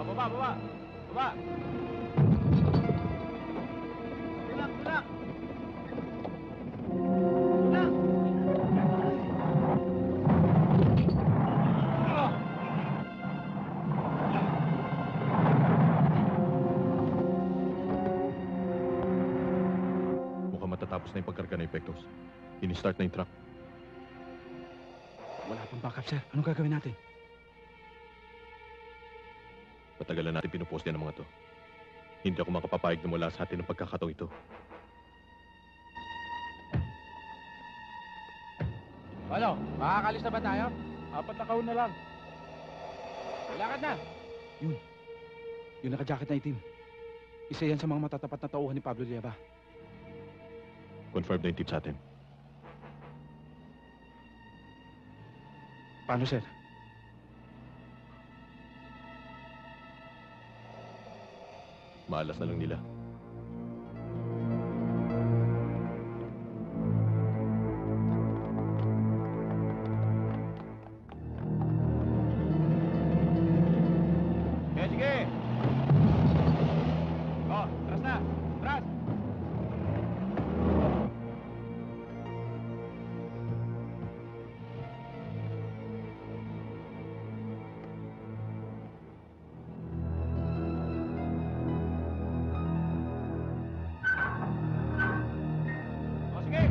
baba, baba! Baba! Tulak, tulak! Tulak! Mukhang matatapos na yung pagkarga ng epektos. Ini-start na yung truck. Wala pang backup, sir. Anong gagawin natin? Matagal na natin pinupost yan ng mga to. Hindi ako makapapayag na mula sa atin ng pagkakataong ito. Ano? Makakalis na ba tayo? 4 na kaon na lang. Lakad na! Yun. Yung naka-jacket na itim. Isa yan sa mga matatapat na tauhan ni Pablo Liaba. Confirm na yung tip sa atin. Paano, sir? Maalas na lang nila. Sige, sige! Oh, tras na! Tras! Oh, sige!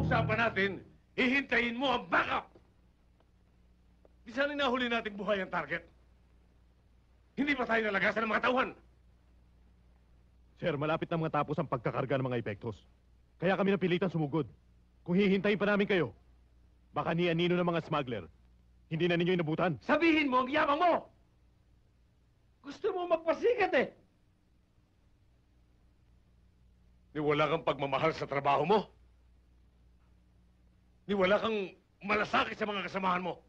Usapan natin, hihintayin mo ang backup! Di sana nahuli nating buhay ang target. Hindi pa tayo nalagasan ng mga tauhan. Sir, malapit na mga tapos ang pagkakarga ng mga epektos. Kaya kami napilitan sumugod. Kung hihintayin pa namin kayo, baka ni anino ng mga smuggler. Hindi na ninyo inabutan. Sabihin mo, ang yabang mo! Gusto mo magpasikat eh! Ni wala kang pagmamahal sa trabaho mo. Ni wala kang malasakit sa mga kasamahan mo.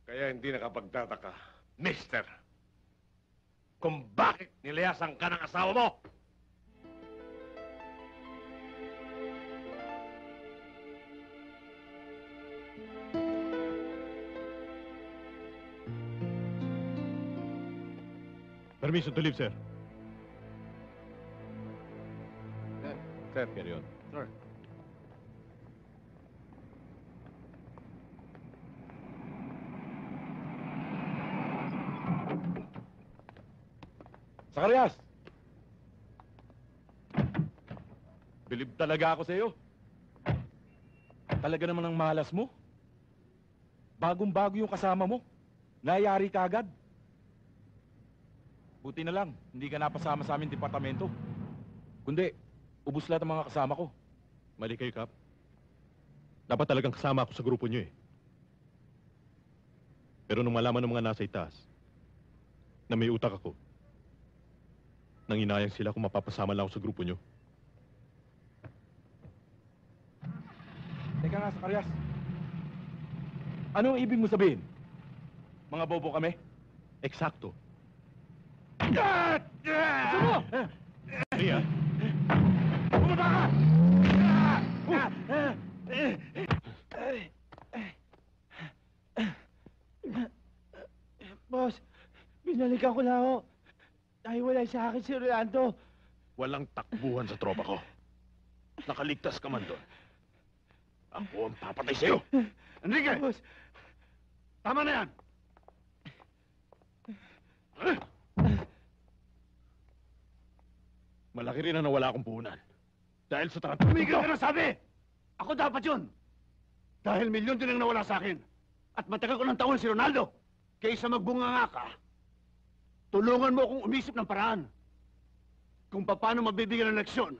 Kaya hindi nakapagtataka, mister, kung bakit nilayasan ka ng asawa mo! Permission to leave, sir. Sir. Carry on. Sir. Zacarias! Bilib talaga ako sa iyo. Talaga naman ang malas mo. Bagong-bago yung kasama mo. Nayari ka agad. Buti na lang, hindi ka napasama sa aming departamento. Kundi, ubus lahat ang mga kasama ko. Mali kayo, Kap. Dapat talagang kasama ako sa grupo niyo eh. Pero nung malaman ng mga nasa itaas na may utak ako, nang inayang sila kung mapapasama lang ako sa grupo niyo. Teka nga, Zacarias. Ano ang ibig mo sabihin? Mga bobo kami? Eksakto. Gusto mo? Ria, Bumaba ka! Boss, binalikan ko na ako. Nahiwalay sa akin si Rolando. walang takbuhan sa tropa ko. Nakaligtas ka man doon. Ako ang papatay sa'yo. Enrique! Boss, Tama na yan! Malaki rin ang nawala akong puhunan. Dahil sa tarantado Tumigil ka na sabi! Ako dapat yun! Dahil milyon din ang nawala sa akin. At matagal ko ng taon si Ronaldo. Kaysa magbunga nga ka, tulungan mo akong umisip ng paraan. Kung paano mabibigyan ng leksyon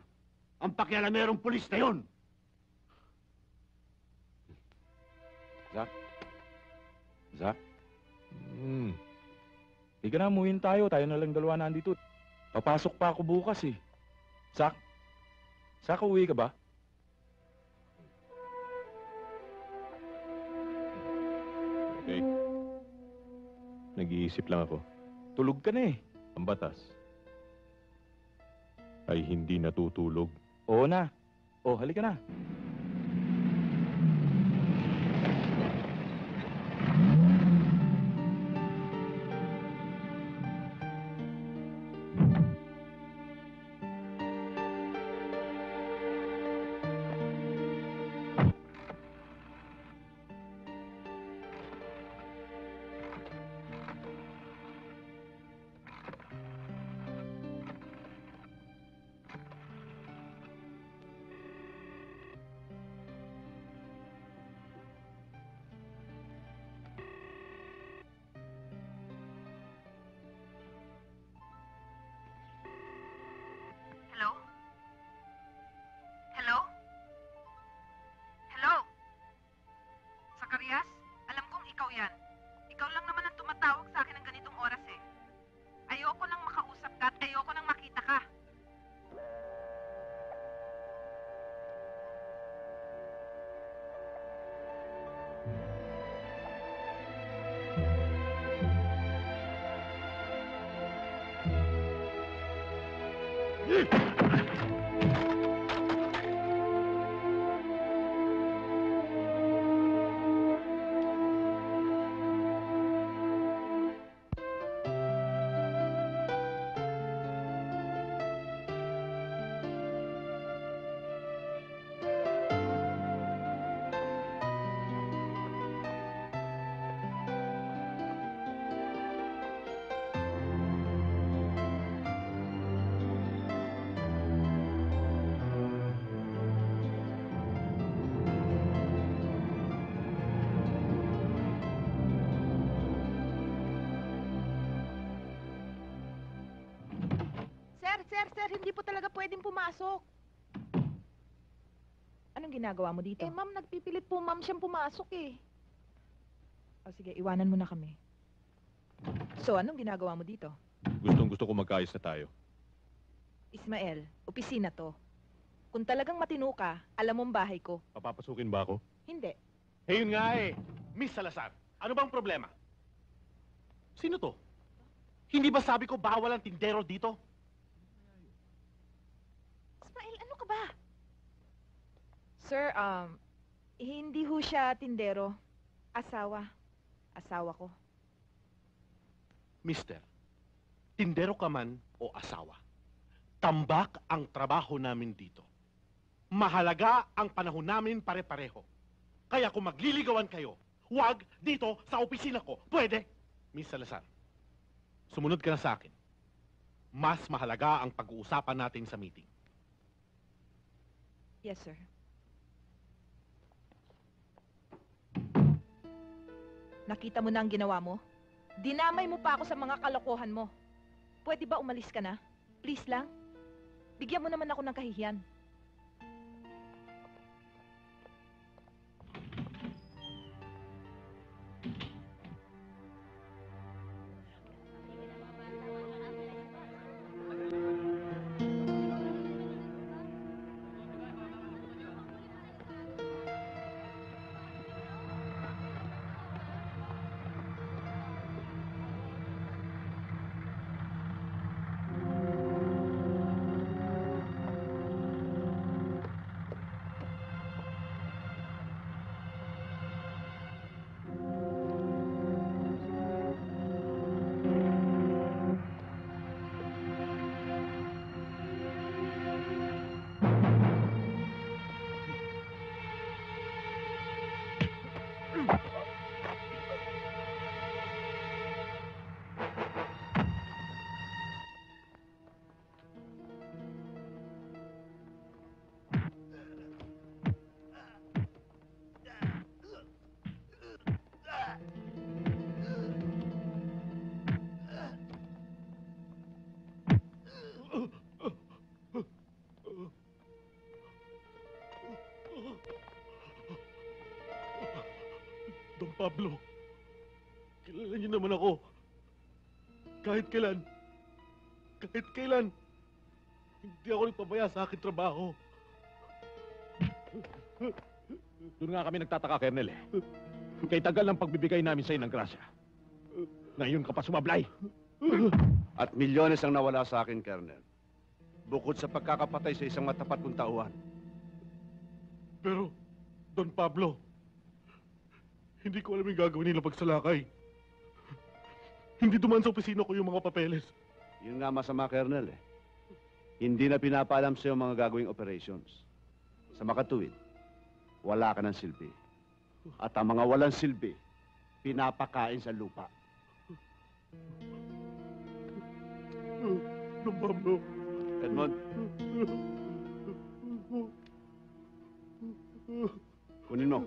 ang pakialamerong pulis na yun. Zach, Hmm. di ka na umuhin tayo. Tayo na lang dalawa na andito. Papasok pa ako bukas eh. Zach, uwi ka ba? Okay. Nag-iisip lang ako. Tulog ka na eh. Ang batas ay hindi natutulog. Oo na. Oh, halika na. Hello? Hello? Hello? Zacarias? Alam kong ikaw yan. Ikaw lang naman ang tumatawag sa akin ng ganitong oras eh. Ayoko nang makausap ka at ayoko nang makita ka. Sir, hindi po talaga pwedeng pumasok. Anong ginagawa mo dito? Eh, ma'am, nagpipilit po, ma'am, siyang pumasok eh. O sige, iwanan mo na kami. So, anong ginagawa mo dito? Gustong-gusto ko magkaayos na tayo. Ismael, opisina to. Kung talagang matino ka, alam mong bahay ko. Papapasukin ba ako? Hindi. Eh, yun nga eh. Miss Salazar, ano bang problema? Sino to? Hindi ba sabi ko bawal ang tindero dito? Ismael, ano ka ba? Sir, hindi ho siya tindero. Asawa. Asawa ko. Mister, tindero ka man o asawa, tambak ang trabaho namin dito. Mahalaga ang panahon namin pare-pareho. Kaya kung magliligawan kayo, huwag dito sa opisina ko. Pwede? Miss Salazar, sumunod ka na sa akin. Mas mahalaga ang pag-uusapan natin sa meeting. Yes, sir. Nakita mo na ang ginawa mo? Dinamay mo pa ako sa mga kalokohan mo. Pwede ba umalis ka na? Please lang. Bigyan mo naman ako ng kahihiyan. Don Pablo, kilala niyo naman ako. Kahit kailan, hindi ako nagpabaya sa aking trabaho. Doon nga kami nagtataka, Colonel eh. Kay tagal ng pagbibigay namin sa'yo ng grasya. Ngayon ka pa sumablay. At milyones ang nawala sa akin, Colonel. Bukod sa pagkakapatay sa isang matapat kong tauhan. Pero, Don Pablo, hindi ko alam yung gagawin nila pagsalakay. Hindi dumaan sa opisina ko yung mga papeles. Yun nga masama, Colonel eh. Hindi na pinapaalam sa'yo ang mga gagawing operations. Sa makatuwid, wala ka ng silbi. At ang mga walang silbi, pinapakain sa lupa. Don Pablo. Edmond. Kunin mo.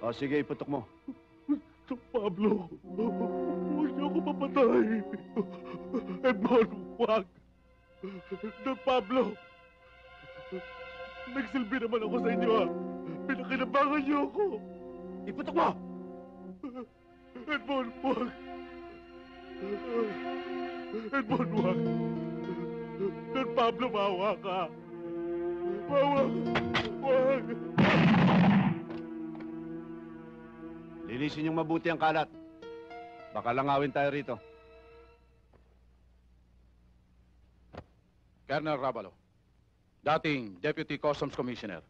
O sige, iputok mo. Don Pablo, huwag niyo ako papatay. Edmond, huwag. Don Pablo, nagsilbi naman ako sa inyo, ha? Pinakinabangan niyo ako. Iputok mo! Edmond, huwag. Edmond, huwag. Don Pablo, maawa ka. Maawa ka. Huwag. Linisin yung mabuti ang kalat. Baka langawin tayo rito. Colonel Ravalo, dating Deputy Customs Commissioner.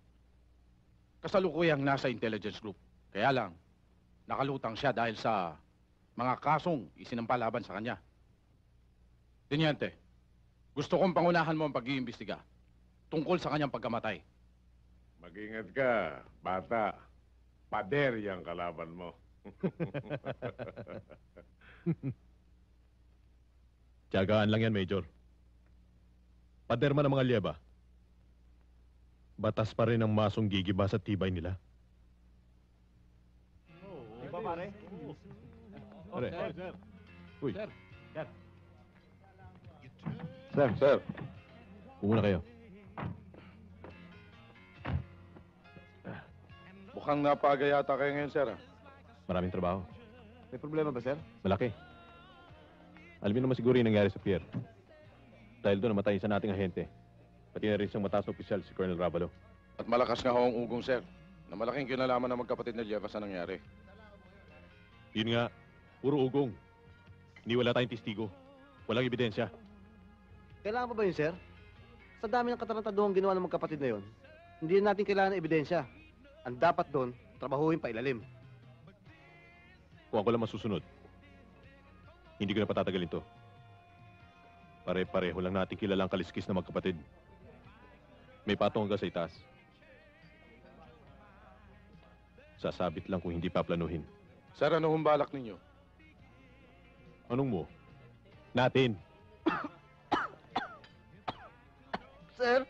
Kasalukuyang nasa intelligence group. Kaya lang, nakalutang siya dahil sa mga kasong isinampa laban sa kanya. Teniente, gusto kong pangunahan mo ang pag-iimbestiga tungkol sa kanyang pagkamatay. Mag-ingat ka, bata. Pader yung kalaban mo. Tiyagaan lang yan, Major. Pader man ang mga liyeba. Batas pa rin ang masong gigiba sa tibay nila. Di ba, pare? Pare. Sir. Uy. Sir. Sir. Umuna kayo. Mukhang napaga yata kayo ngayon, sir. Maraming trabaho. May problema ba, sir? Malaki. Alam niyo naman siguro yung nangyari sa pier. Dahil doon namatay isa nating ahente. Pati na rin siyang mataas na opisyal si Colonel Ravalo. At malakas nga ho ang ugong, sir, na malaking kinalaman ng magkapatid na Lievas na nangyari. Yun nga, puro ugong. Hindi wala tayong testigo. Walang ebidensya. Kailangan pa ba yun, sir? Sa dami ng katarantaduhang ginawa ng magkapatid na yun, hindi natin kailangan ng ebidensya. Ang dapat doon, trabahuhin pa ilalim. Kung ako lang masusunod, hindi ko na patatagalin to. Pare-pareho lang natin kilalang kaliskis na magkapatid. May patong hanggang sa itaas. Sasabit lang kung hindi paplanuhin. Sir, ano hong balak ninyo? Anong mo? Natin. Sir?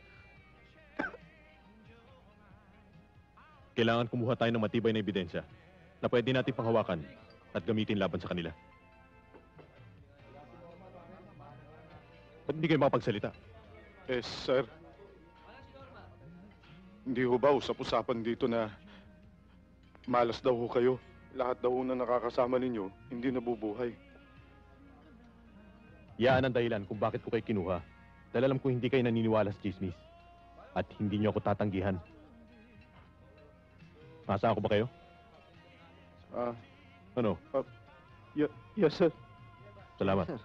Kailangan kumuha tayo ng matibay na ebidensya na pwede natin panghawakan at gamitin laban sa kanila. Ba't hindi kayo makapagsalita? Sir. Hindi ho ba usap-usapan dito na malas daw ho kayo? Lahat daw na nakakasama ninyo, hindi nabubuhay. Yaan ang dahilan kung bakit ko kayo kinuha. Dahil alam ko hindi kayo naniniwala sa chismis. At hindi niyo ako tatanggihan. Masaan ko ba kayo? Ano? Yes, sir. Salamat. Sir.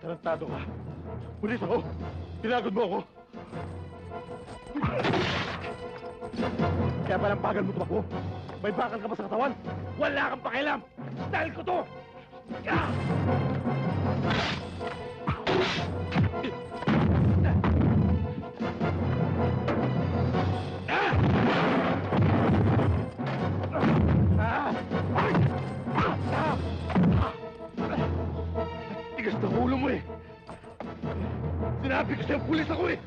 Tarantado ka. Pulis ako. Tinagod mo ako. Kaya palang bagal mo tumakbo. May bakal ka pa sa katawan. Wala kang pakialam. Style ko to. Ah! Tigas na ulo mo eh. Sinabi ko sa'yo, pulis ako eh.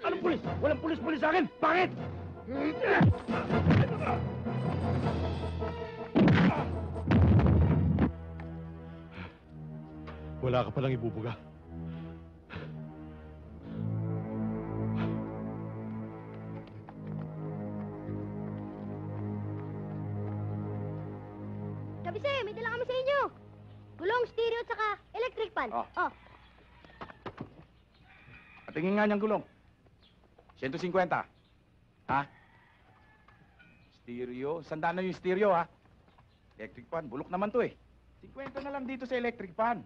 Anong pulis? Walang pulis-pulis sa akin. Bakit? Wala ka palang ibubuga. Kabise, may dala kami sa inyo. Gulong, stereo, at saka electric fan. Oh. Oh. Patingin nga niyang gulong. 150. Ha? Stereo. Sandaan na yung stereo, ha? Electric fan. Bulok naman to, eh. 50 na lang dito sa electric fan.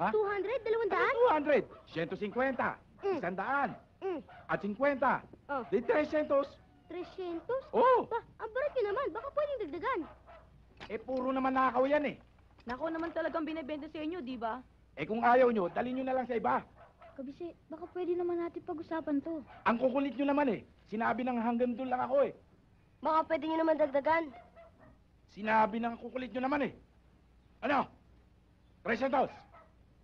Ha? 200, 200? 200. 150. 100. At 50. Oh. Di 300. 300? Oo. Ba, ang barat nyo naman. Baka pwedeng dagdagan. Eh, puro naman nakakaw yan, eh. Nako naman talagang binibenta sa inyo, di ba? Eh, kung ayaw nyo, dalhin nyo na lang sa iba. Kabise, baka pwede naman natin pag-usapan to. Ang kukulit nyo naman, eh. Sinabi ng hanggang doon lang ako, eh. Baka pwede nyo naman dagdagan. Sinabi ng kukulit nyo naman, eh. Ano? 300.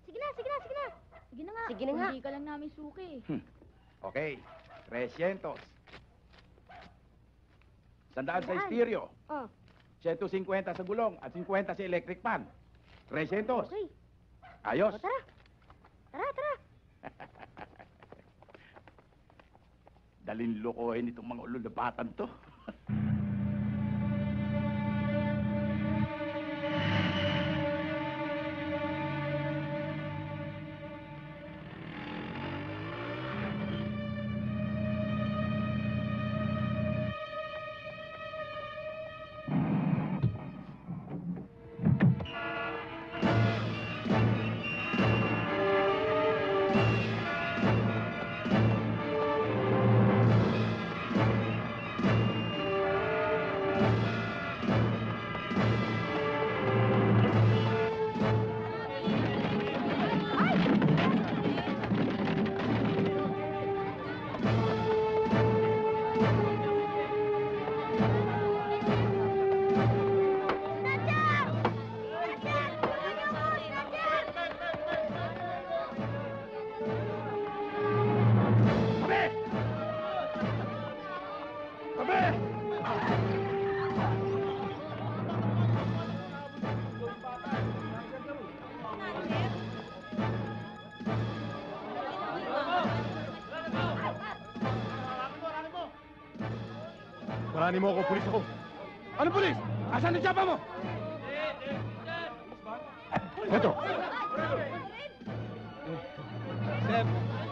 Sige na, sige na, sige na. Sige na nga. Sige na nga. Hindi ka lang namin suki. Okay. 300. 100 sa Sandaan. stereo. Oh, 150 sa gulong at 50 sa electric fan. 300. okay. Ayos. O, tara. Tara, tara. Dalin lokohin itong mga ululabatan to. Alalahanin mo ako, pulis ako. Ano, pulis? Asan ang tsapa mo? Ito. Sir,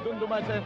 doon duman, sir.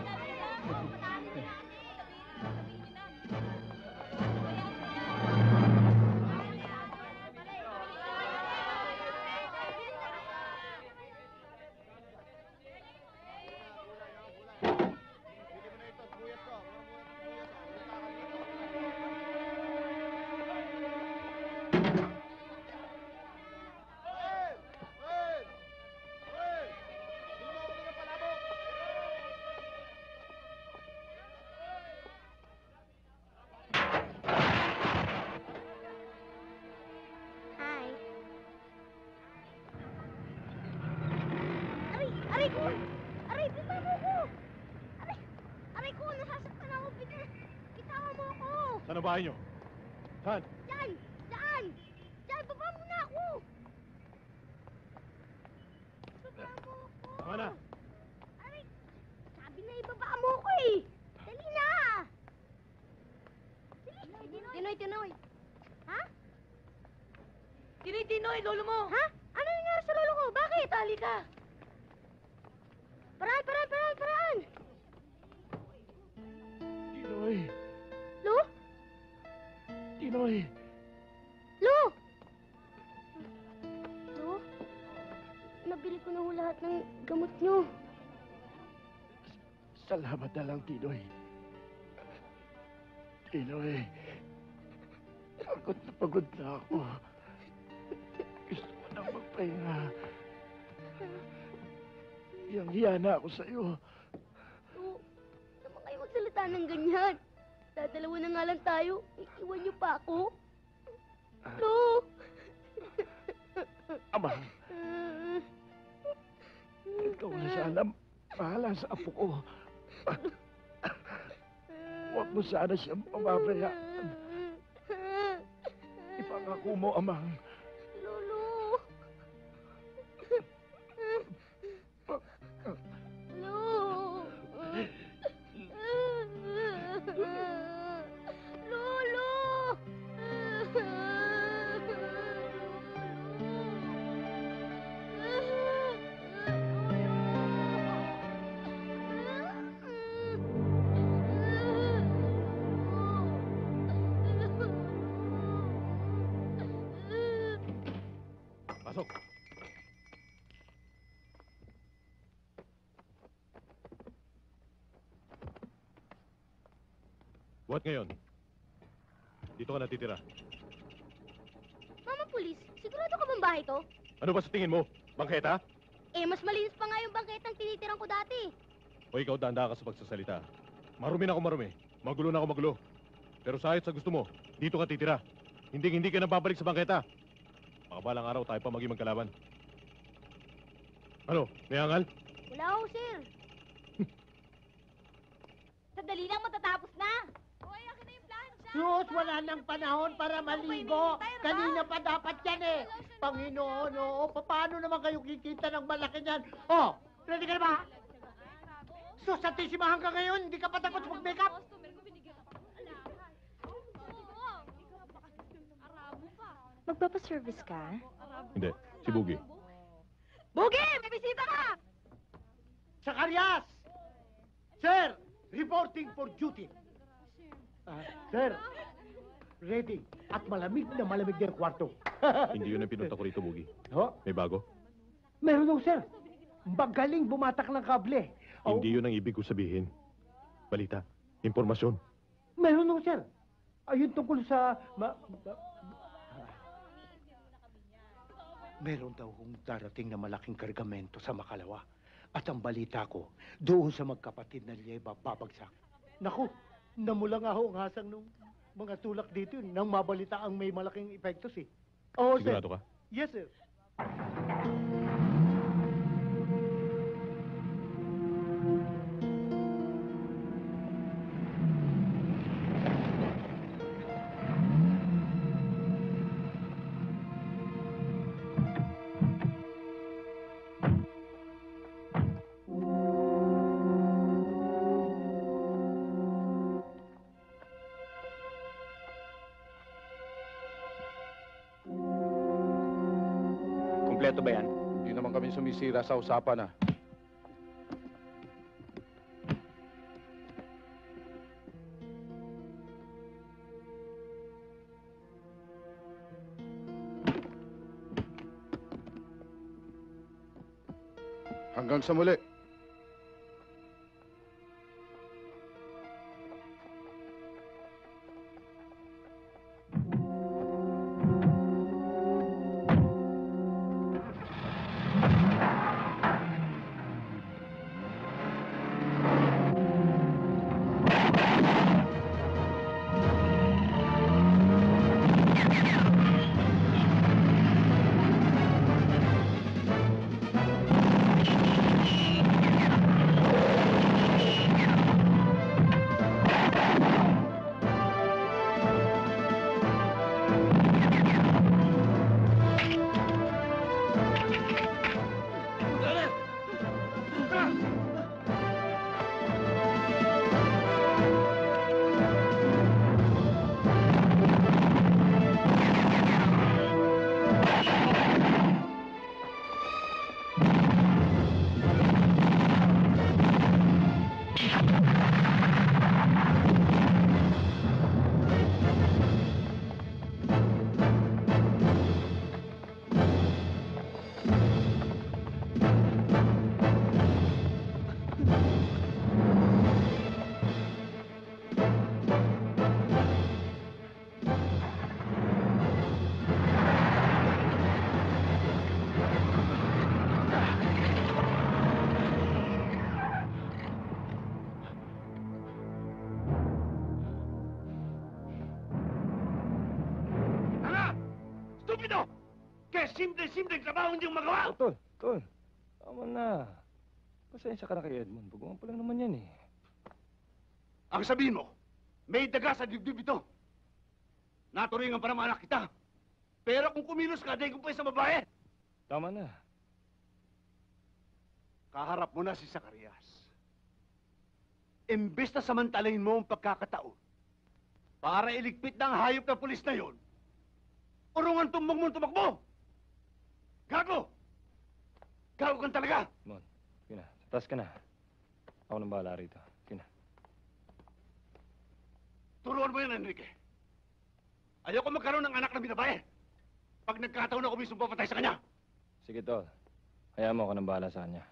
Hi. Aray ko! Aray, bitawan mo ko! Aray ko, nasasaktan ako. Bitawan mo ako! Saan ang bahay nyo? Saan? Diyan! Diyan! Diyan, baba muna ako! Baba mo ako! Tama na. Aray, sabi na ibaba mo ko eh! Dali na! Tinoy, Tinoy! Ha? Tinoy, lolo mo! Ha? Ano nangyari sa lolo ko? Bakit? Tali ka! Paraan! Tinoy! Lo? Tinoy! Lo! Lo? Nabili ko na ho lahat ng gamot nyo. Salamat na lang, Tinoy. Tinoy, pagod na ako. Gusto ko na magpahinga. Hiyang-hiya na ako sa'yo. Lo, naman kayo magsalita ng ganyan. Dadalawa na nga lang tayo. Iwan niyo pa ako. Lo! Amang, ikaw na sana bahala sa apo ko. Huwag mo sana siyang pamabayaan. Ipangako mo, Amang. Lolo! Lo! Lolo! Pasok. Buhat ngayon. Dito ka natitira. Mama Pulis, sigurado ka bang bahay to? Ano ba sa tingin mo? Bangketa? Eh, mas malinis pa nga yung bangketang tinitiran ko dati. O ikaw danda ka sa pagsasalita. Marumi na ako marumi. Magulo na ako magulo. Pero sa ayot sa gusto mo, dito ka titira. Hindi ka na babalik sa bangketa. Baka balang araw tayo pa maging magkalaban. Ano? May angal? Wala ho, sir. Sandali lang, matatapos na. Hoy, akin na yung plancha. Sus, wala nang panahon para maligo. Kanina pa dapat yan eh. Panginoon, oo. Paano naman kayo kikita ng malaki niyan? Oh, ready ka na ba? Sus, satisimahan ka ngayon. Hindi ka pa tapos mag-makeup. Magpapaservice ka? Hindi. Si Bugi. Bugi! May bisita ka! Sakarias! Sir, reporting for duty. Sir, ready. At malamig na malamig din ang kwarto. Hindi yun ang pinunta ko rito, Bugi. Ho? May bago? Meron daw, sir. Magaling bumatak ng kable. Oh, Hindi yun ang ibig ko sabihin. Balita. Impormasyon. meron daw, sir. Ayun tungkol sa... Meron daw kung darating na malaking kargamento sa Makalawa. At ang balita ko, doon sa magkapatid na Lieba babagsak. Naku, namula nga ho ang hasang nung mga tulak dito yun, nang mabalita ang may malaking epektos eh. Oo, sir. Sigurado ka? Yes, sir. Ito ba yan? Hindi naman kami sumisira sa usapan, ah. Hanggang sa muli. Stupido! Kaya simple-simple trabaho hindi yung magawa! Tol, tama na. Pasensya ka na kay Edmond. Baguhan pa lang naman yan eh. Ang sabihin mo, may daga sa dibdib ito. Naturingan para maanak kita. Pero kung kumilos ka, dahil kung pa sa babae. Tama na. Kaharap mo na si Zacarias. Imbes na samantalahin mo ang pagkakataon para iligpit ng hayop na pulis na yon, urungan tumbang mo tumakbo! Gago! Gago kang talaga! Mon, sige na. Sa taas ka na. Ako nang bahala rito. Sige na. Turuan mo yan, Enrique. Ayoko magkaroon ng anak na binabae. Pag nagkataon ako mismo papatay sa kanya. Sige, Tol. Hayaan mo ako nang bahala sa kanya.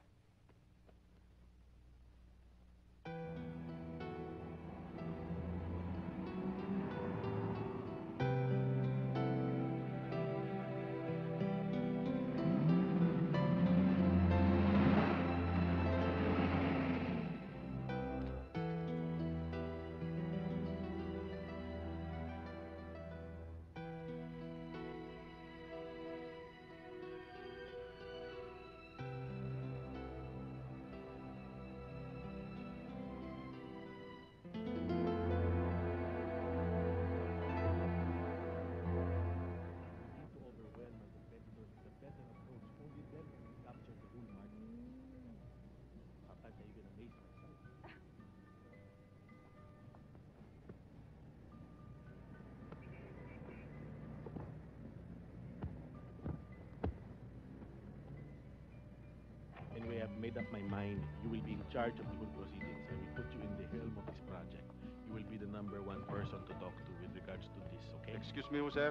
Anyway, I've made up my mind. You will be in charge of legal proceedings. I will put you in the helm of this project. You will be the #1 person to talk to with regards to this, okay? Excuse me, sir.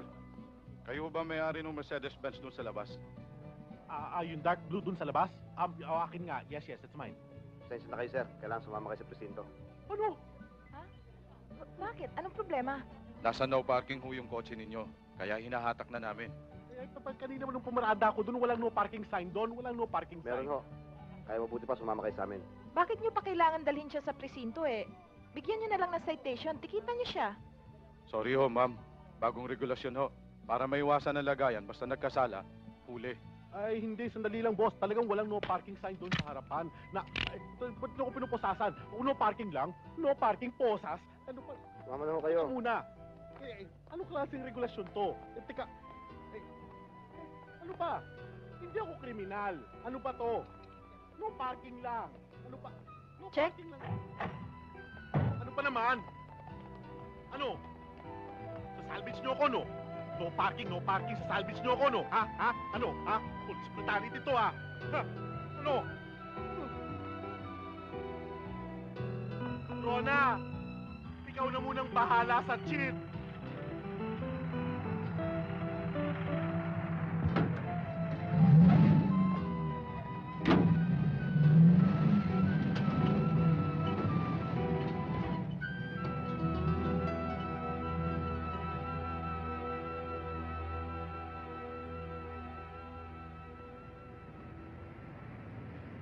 Kayo ba may-ari ng Mercedes-Benz doon sa labas? Yung dark blue dun sa labas? Akin nga. Yes, that's mine. Pasensya na kayo, sir. Kailangan sumama kayo sa presinto. Ano? Bakit? Anong problema? Nasa no parking ho yung kotse ninyo. Kaya hinahatak na namin. Kapag kanina mo nung pumarada ko doon, walang no parking sign doon. Walang no parking sign. Meron ho. Kaya mabuti pa sumama kayo sa amin. Bakit nyo pa kailangan dalhin siya sa presinto eh? Bigyan nyo na lang ng citation. Tikitan nyo siya. Sorry ho, ma'am. Bagong regulasyon ho. Para maiwasan ang lagayan, basta nagkasala, huli. Ay, hindi. Sandali lang, boss. Talagang walang no parking sign doon sa harapan. Ba't nyo ko pinuposasan? No parking lang? No parking posas? Ano pa? Sumama na ho kayo. Muna. Anong klaseng regulasyon to? Teka. Ano ba? Hindi ako kriminal. Ano ba to? No parking lang. Ano pa? No Check. parking lang. Ano pa naman? Ano? Sasalvage nyo ako, no? No parking sa salvage nyo ako, no? Ha? Ha? Ano? Ha? Police secretary dito, ha? Ha? Ano? Rona! Ikaw na munang bahala sa cheat!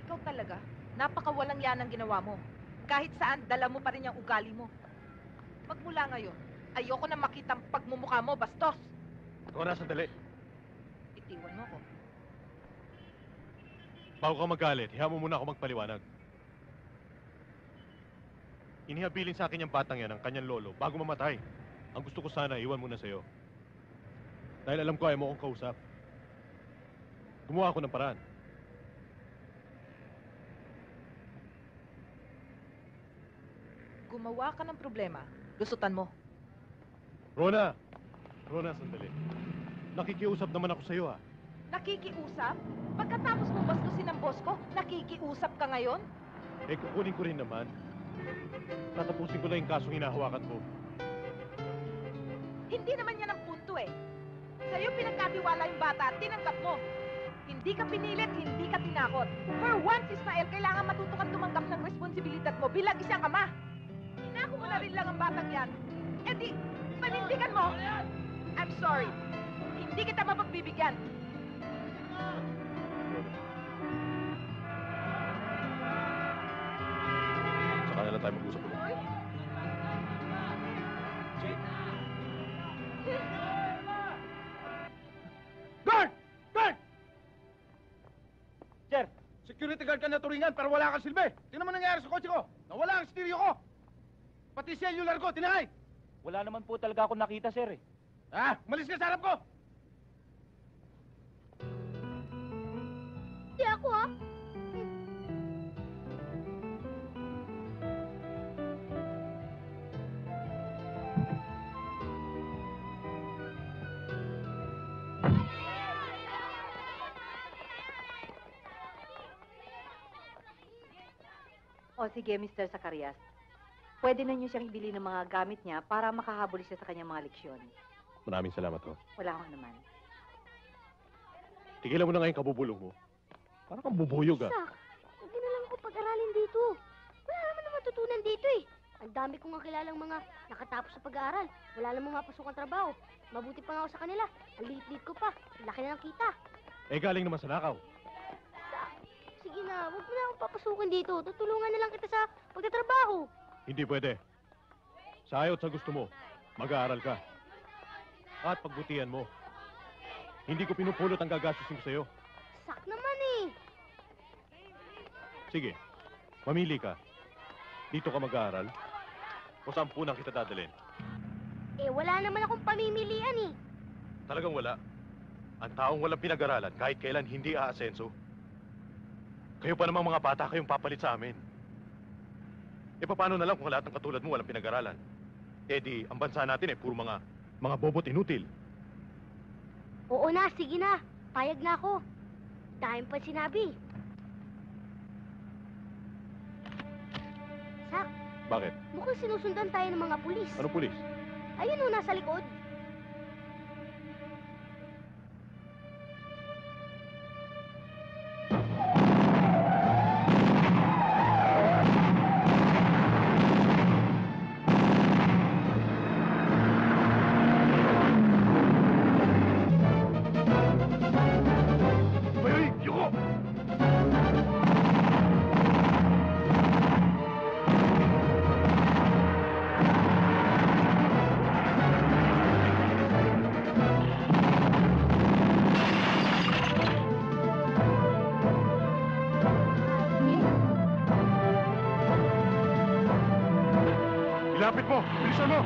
Ikaw talaga, napakawalang yan ang ginawa mo. Kahit saan, dala mo pa rin yung ugali mo. Magmula ngayon, ayoko na makita ang pagmumukha mo, bastos! Rona, sandali. Itiwan mo ko. Bago ka magalit, hiya mo muna ako magpaliwanag. Inihabilin sa akin yung batang yan ng kanyang lolo bago mamatay. Ang gusto ko sana, iwan muna sa'yo. Dahil alam ko ayaw mo akong kausap. Gumawa ako ng paraan. Gumawa ka ng problema, gustutan mo. Rona! Rona, sandali. Nakikiusap naman ako sa'yo, ha? Nakikiusap? Pagkatapos mo bastusin ang boss ko, nakikiusap ka ngayon? Eh, kukunin ko rin naman. Tatapusin ko lang yung kasong hinahawakan mo. Hindi naman yan ang punto eh. Sa'yo pinagkatiwala yung bata at tinanggap mo. Hindi ka pinilit, hindi ka tinakot. For once, Ismael, kailangan matuto kang tumanggap ng responsibilidad mo bilang isang ama. Inako mo na rin lang ang batang yan. E di, panindigan mo. I'm sorry. Hindi kita mapagbibigyan. Saka na lang tayo mag-usap ulit. Guard! Guard! Sir, security guard ka na turingan pero wala kang silbi. Tingnan mo nangyari sa kotse ko. Nawala ang stereo ko. Pati cellular ko, tinangay. Wala naman po talaga ako nakita, sir, eh. Ha? Malis ka sa harap ko. Hindi ako, ha? O sige, Mr. Zacarias. Pwede na niyo siyang ibili ng mga gamit niya para makahabol siya sa kanyang mga leksyon. Maraming salamat, ho. Wala ko naman. Tigilan mo na nga yung kabubulong mo. Parang kang bubuyog, ah. Sak, hindi na lang ako pag-aralin dito. Wala naman na matutunan dito eh. Ang dami kong kilalang mga nakatapos sa pag-aaral. Wala namang mapasok ang trabaho. Mabuti pa nga ako sa kanila. Ang liit-liit ko pa. Laki na ng kita. Eh, galing naman sa nakaw. Sige na, huwag mo na akong papasukin dito. Tutulungan na lang kita sa pagtatrabaho. Hindi pwede. Sa ayaw at sa gusto mo, mag-aaral ka. At pagbutihan mo. Hindi ko pinupulot ang gagastusin ko sa'yo. Sak naman eh. Sige, mamili ka. Dito ka mag-aaral? O saan punang kita dadalhin? Eh, wala naman akong pamimilian eh. Talagang wala. Ang taong walang pinag-aralan, kahit kailan hindi aasenso. Kayo pa namang mga bata, kayong papalit sa amin. E paano na lang kung lahat ng katulad mo walang pinag-aralan? Eh di, ang bansa natin eh, puro mga bobot inutil. Oo na, sige na. Payag na ako. Dahil pa sinabi. Sak, Bakit? mukhang sinusundan tayo ng mga pulis. Anong pulis? Ayun o, nasa likod. Ilapit mo! Bilisan mo!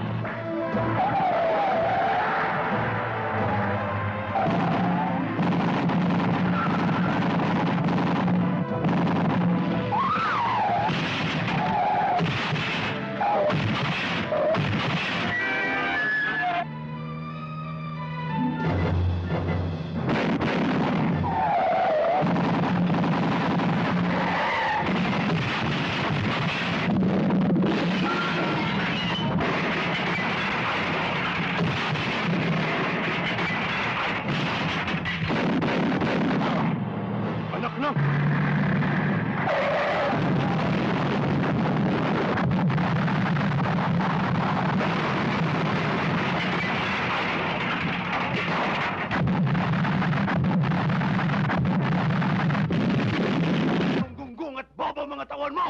katawan mo!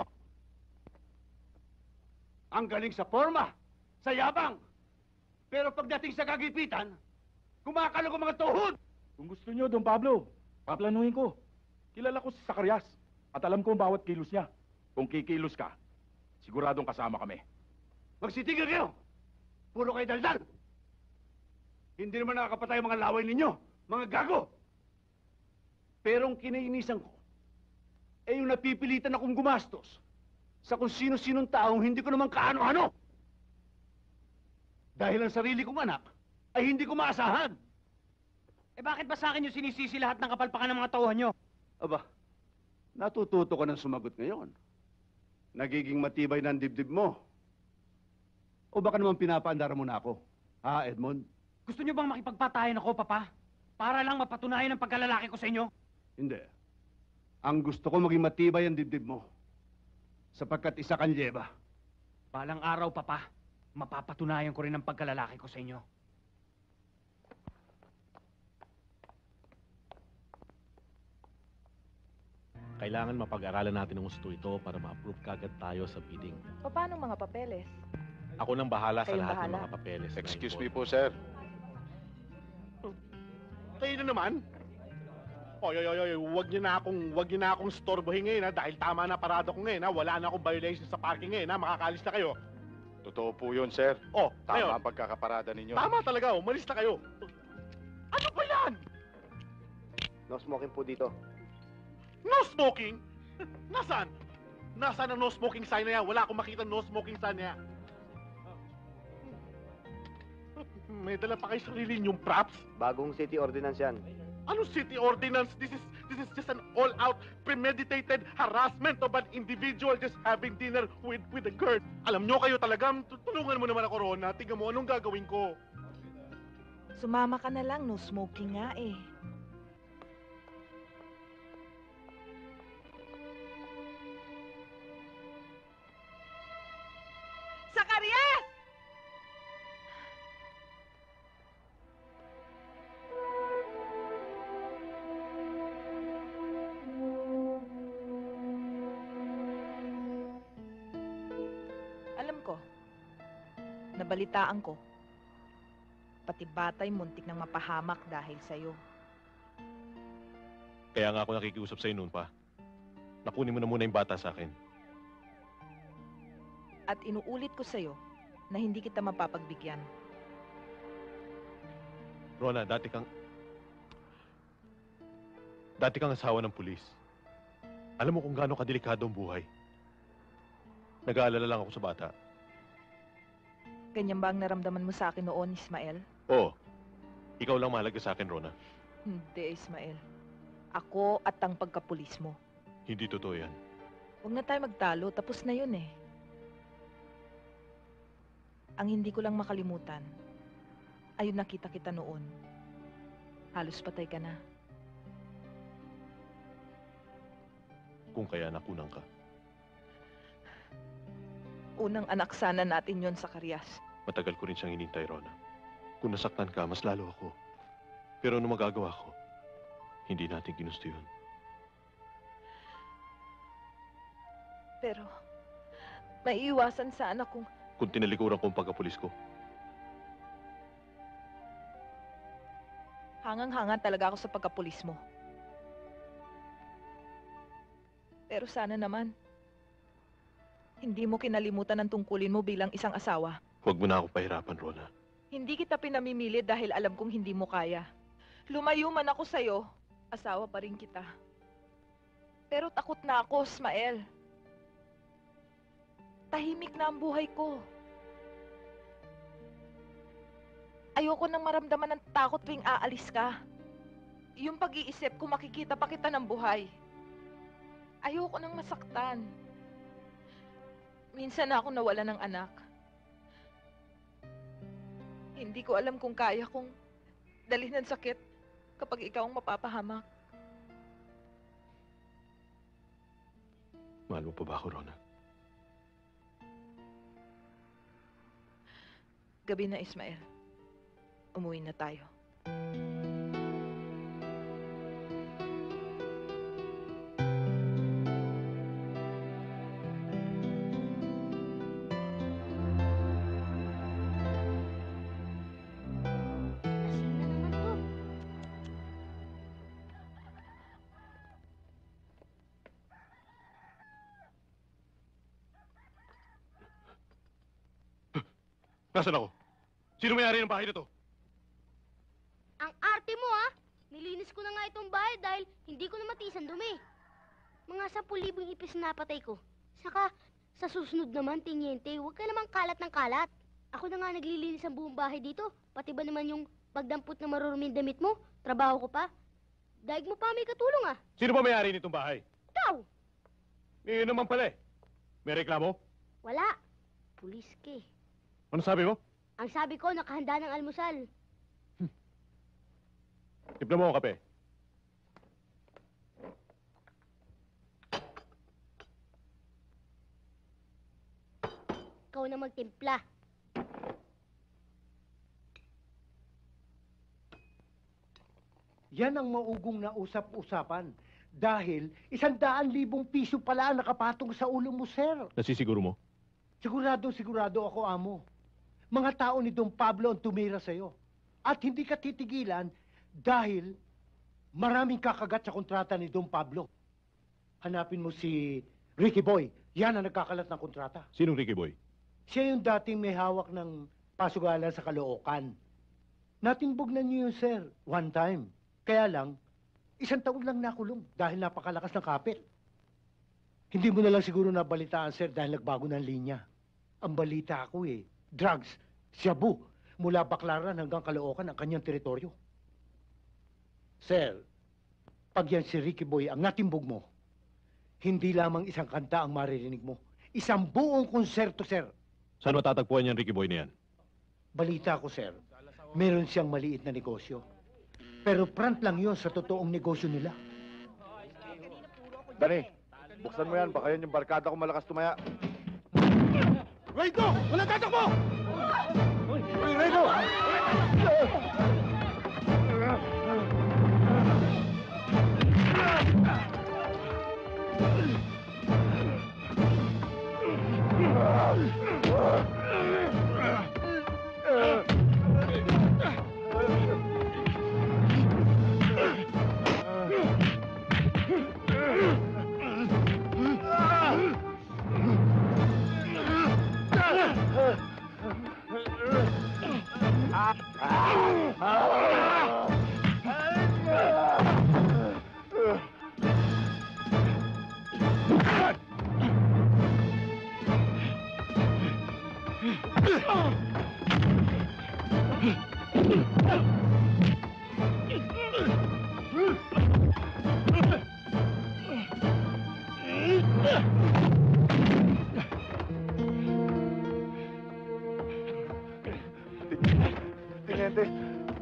Ang galing sa forma, sa yabang. Pero pagdating sa kagipitan, kumakalog ang mga tuhod! Kung gusto nyo, Don Pablo, paplanuhin ko. Kilala ko si Zacarias at alam ko ang bawat kilos niya. Kung kikilos ka, siguradong kasama kami. Magsitigil kayo! Puro kayo daldal! Hindi naman nakakapatay ang mga laway ninyo, mga gago! Pero ang kinainisan ko, ay yung napipilitan akong gumastos sa kung sino-sinong taong hindi ko naman kaano-ano. Dahil ang sarili kong anak ay hindi ko maasahan. Eh bakit ba sa akin yung sinisisi lahat ng kapalpakan ng mga tauhan nyo? Aba, natututo ka ng sumagot ngayon. Nagiging matibay na ang dibdib mo. O baka naman pinapaandara mo na ako? Ha, Edmond? Gusto nyo bang makipagpatayan ako, Papa? Para lang mapatunayan ang pagkalalaki ko sa inyo? Hindi. Ang gusto ko maging matibay ang dibdib mo. Sapagkat isa kang liyeba. Balang araw, Papa, mapapatunayan ko rin ang pagkalalaki ko sa inyo. Kailangan mapag-aralan natin ng gusto ito para ma-approve kagad tayo sa bidding. Paano mga papeles? Ako nang bahala sa Kayong lahat ng bahala? mga papeles. na Excuse ito. me po, sir. Kayo na naman? Oy, wag niyo na akong storbohin ngayon ha, dahil tama na parada ko ngayon ha. Wala na akong violation sa parking ngayon ha, makakalis na kayo. Totoo po yun, sir. Oh, Tama ngayon. ang pagkakaparada ninyo. Tama talaga, umalis na kayo. Ano ba yan? No smoking po dito. No smoking? Nasaan? Nasaan ang no smoking sign na yan? Wala akong makita no smoking sign na yan. May dala pa kayo sarili yung props? Bagong city ordinance yan. Ano city ordinance? This is just an all-out premeditated harassment of an individual just having dinner with a girl. Alam nyo kayo talaga, tulungan mo naman ako, Rona. Tingnan mo anong gagawin ko. Sumama ka na lang, no smoking nga eh. Zacarias! Alam ko, nabalitaan ko, pati batay muntik nang mapahamak dahil sa'yo. Kaya nga ako nakikiusap sa'yo noon pa. Nakunin mo na muna yung bata sa akin. At inuulit ko sa'yo na hindi kita mapapagbigyan. Rona, dati kang asawa ng pulis. Alam mo kung gaano kadelikado ang buhay. Nag-aalala lang ako sa bata. Ganyan ba ang naramdaman mo sa akin noon, Ismael? Oo. Ikaw lang mahalaga sa akin, Rona. Hindi, Ismael. Ako at ang pagkapulis mo. Hindi totoo yan. Huwag na tayo magtalo, tapos na yun eh. Ang hindi ko lang makalimutan, ayun nakita kita noon. Halos patay ka na. Kung kaya nakunan ka. Unang anak sana natin yon sa Zacarias. Matagal ko rin siyang hinintay, Rona. Kung nasaktan ka, mas lalo ako. Pero ano magagawa ko? Hindi natin ginusto yun. Pero, maiiwasan sana kung Kung tinalikuran ko ang pagkapulis ko. hangang-hanga talaga ako sa pagkapulis mo. Pero sana naman, hindi mo kinalimutan ang tungkulin mo bilang isang asawa. Huwag mo na ako pahirapan, Rona. Hindi kita pinamimili dahil alam kong hindi mo kaya. Lumayo man ako sa'yo, asawa pa rin kita. Pero takot na ako, Ismael. Tahimik na ang buhay ko. Ayoko nang maramdaman ng takot tuwing aalis ka. Yung pag-iisip ko makikita pa kita ng buhay. Ayoko nang masaktan. Minsan na ako nawala ng anak. Hindi ko alam kung kaya kong dalhin ng sakit kapag ikaw ang mapapahamak. Mahal mo pa ba ako, Rona? Gabi na, Ismael. Umuwi na tayo. Nasaan ako? Sino may-ari ng bahay na to? Ang arte mo, ha? Nilinis ko na nga itong bahay dahil hindi ko na matiis ang dumi. Mga 10,000 ipis na napatay ko. Saka, sa susunod naman, Tiniente, huwag ka namang kalat ng kalat. Ako na nga naglilinis ang buong bahay dito. Pati ba naman yung pagdampot na maruruming damit mo? Trabaho ko pa. Daig mo pa may katulong, ah. Sino ba may-ari nitong bahay? Ikaw! Ngayon naman pala eh. May reklamo? Wala. Pulis ka eh. Ano sabi mo? Ang sabi ko, nakahanda ng almusal. Tipla mo ako kape. Ikaw na magtimpla. Yan ang maugong na usap-usapan. Dahil 100,000 piso pala ang nakapatong sa ulo mo, sir. Nasisiguro mo? Sigurado ako, amo. Mga tao ni Don Pablo ang tumira sa'yo. At hindi ka titigilan dahil maraming kakagat sa kontrata ni Don Pablo. Hanapin mo si Ricky Boy. Yan ang nagkakalat ng kontrata. Sinong Ricky Boy? Siya yung dating may hawak ng pasugalan sa Caloocan. Natingbog na niyo yun, sir. One time. Kaya lang, 1 taon lang nakulong dahil napakalakas ng kapit. Hindi mo na lang siguro nabalitaan, sir, dahil nagbago ng linya. Ang balita ko drugs, shabu, mula Baclaran hanggang Caloocan ang kanyang teritoryo. Sir, pag yan si Ricky Boy ang natimbog mo, hindi lamang isang kanta ang maririnig mo. Isang buong konserto, sir. Saan matatagpuan yan, Ricky Boy na yan? Balita ko, sir, meron siyang maliit na negosyo. Pero front lang yon sa totoong negosyo nila. Dani, buksan mo yan. Baka yan yung barkada kong malakas tumaya. Rayco! Wala tatakbo! Uy, Rayco!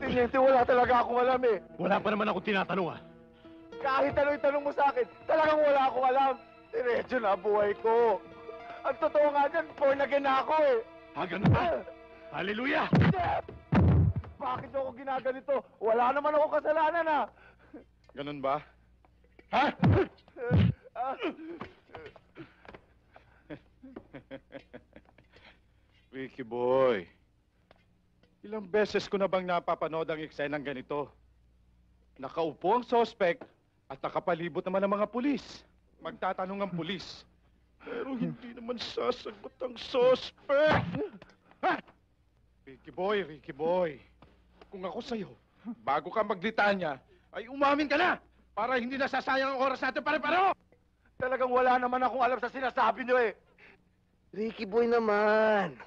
Tiniente, wala talaga akong alam eh. Wala pa naman akong tinatanong ah. Kahit ano itanong mo sa akin, talagang wala akong alam. Diretso na buhay ko. Ang totoo nga dyan, born again na ako eh. Ganun ba? Hallelujah! Bakit ako ginaganito? Wala naman ako kasalanan ah. Ganun ba? Ha? Ricky Boy, ilang beses ko na bang napapanood ang eksenang ganito? Nakaupo ang sospek at nakapalibot naman ang mga pulis. Magtatanong ang pulis. Pero hindi naman sasagot ang sospek. Ha? Ricky Boy, kung ako sa'yo, bago ka maglitanya, ay umamin ka na para hindi nasasayang ang oras natin pare-pareho! Talagang wala naman akong alam sa sinasabi niyo eh. Ricky Boy naman.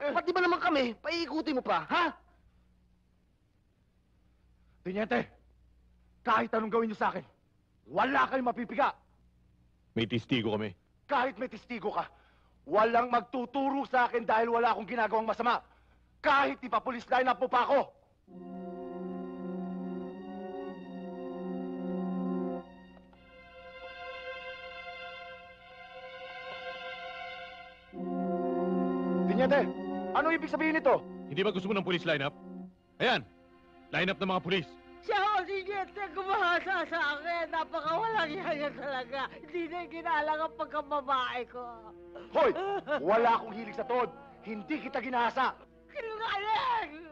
Pati ba naman kami? Paiikutin mo pa, ha? Tiniente, kahit anong gawin niyo sa akin, wala kayong mapipiga. May testigo kami. Kahit may testigo ka, walang magtuturo sa akin dahil wala akong ginagawang masama. Kahit ipapulis line up mo pa ako. Tiniente, ano ibig sabihin nito? Hindi ba gusto mo ng police lineup? Ayan, lineup ng mga pulis. Siya o si Jette gumahasa sa akin. Napakawalang yaya talaga. Hindi na ginalang ang pagkababae ko. Hoy! Wala akong hilig sa toad. Hindi kita ginahasa. Kinungaling!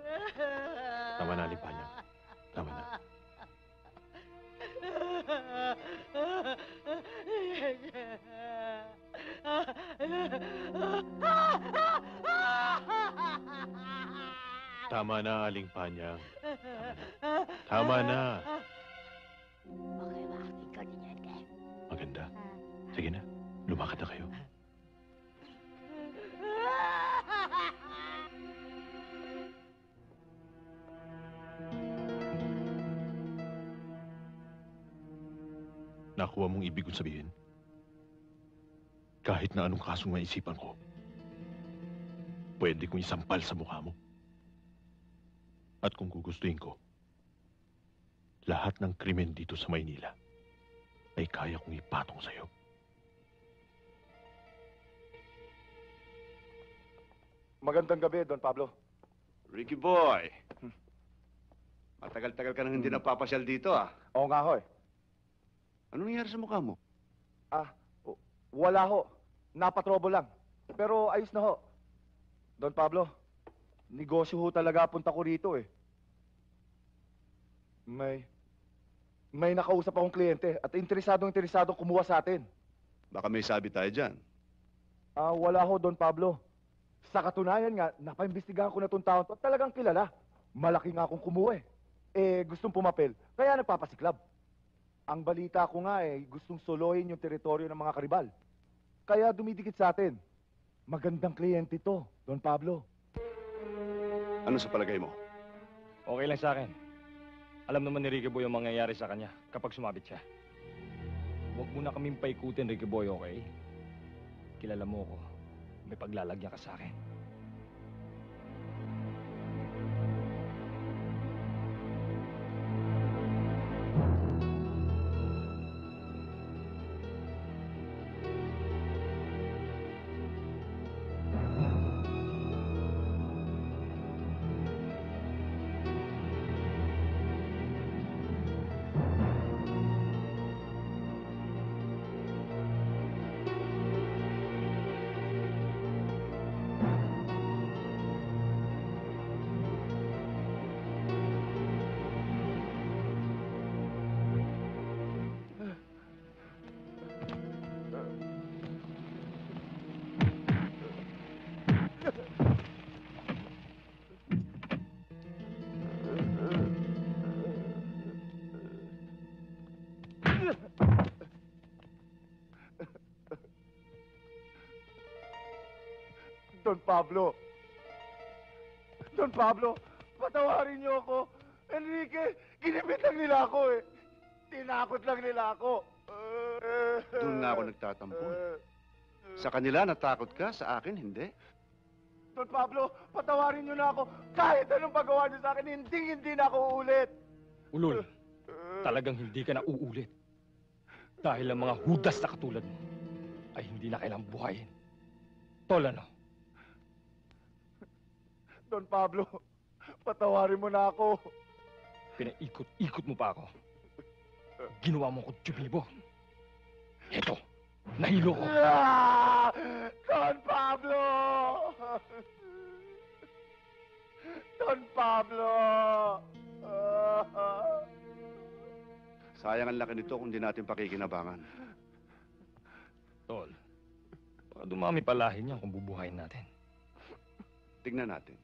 Tama na, Limpanya. Tama na. Tama na, Aling Panyang. Tama na. Okay, bakit ikaw din yan, kay? Maganda. Sige na, lumakad na kayo. Nakuha mong ibig kong sabihin? Kahit na anong kasong maisipan ko, pwede kong isampal sa mukha mo. At kung gugustuhin ko, lahat ng krimen dito sa Maynila ay kaya kong ipatong sa'yo. Magandang gabi, Don Pablo. Ricky boy! Matagal-tagal ka nang hindi napapasyal dito, ah. Oo nga ho eh. Ano nangyari sa mukha mo? Wala ho. Napatrobo lang. Pero ayos na ho. Don Pablo, negosyo ho talaga punta ko rito eh. May nakausap akong kliyente at interesadong kumuha sa atin. Baka may sabi tayo dyan. Wala ho, Don Pablo. Sa katunayan nga, napaimbestigahan ko na itong taon to at talagang kilala. Malaki nga akong kumuha eh. Gustong pumapel, kaya nagpapasiklab. Ang balita ko nga gustong solohin yung teritoryo ng mga karibal. Kaya dumidikit sa atin. Magandang kliyente to, Don Pablo. Ano sa palagay mo? Okay lang sa akin. Alam naman ni Ricky Boy ang mangyayari sa kanya kapag sumabit siya. Huwag mo na kaming paikutin, Ricky Boy, okay? Kilala mo ko. May paglalagyan ka sa akin. Don Pablo! Don Pablo, patawarin niyo ako. Enrique, ginimit lang nila ako eh. Tinakot lang nila ako. Doon nga ako nagtatampo. Sa kanila, natakot ka. Sa akin, hindi. Don Pablo, patawarin niyo na ako. Kahit anong pagawa niyo sa akin, hindi na ako uulit. Ulol, talagang hindi ka na uulit. Dahil ang mga hudas na katulad mo ay hindi na kailang buhayin. Tol, ano? Don Pablo, patawarin mo na ako. Pinaikot-ikot mo pa ako. Ginawa mo ko tsubibo. Eto, nahilo ko. Don Pablo! Don Pablo! Sayang ang laki nito kung di natin pakikinabangan. Tol, baka dumami palahin niya kung bubuhayin natin. Tignan natin.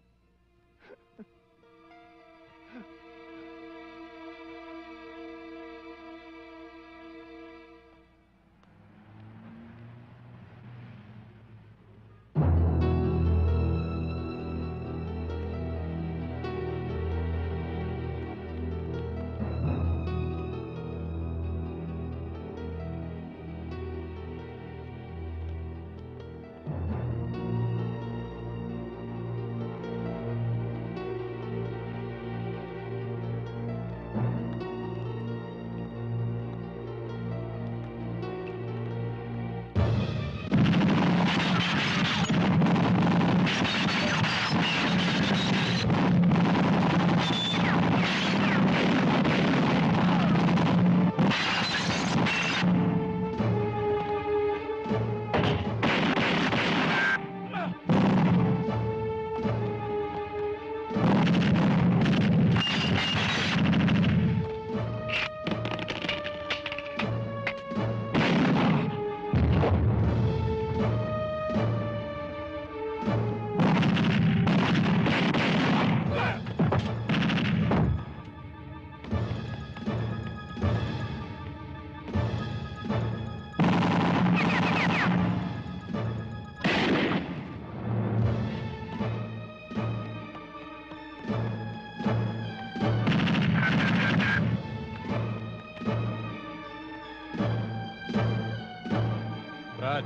Brad.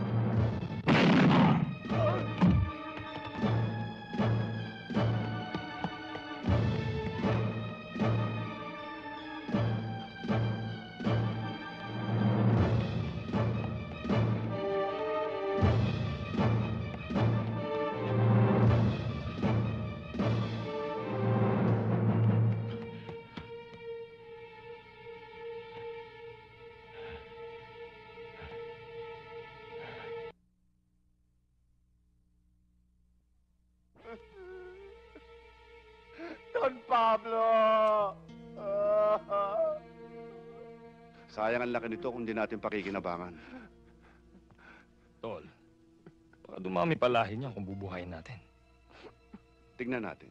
Don Pablo! Sayang ang laki nito kung di natin pakikinabangan. Tol, baka dumami palahin niya kung bubuhayin natin. Tignan natin.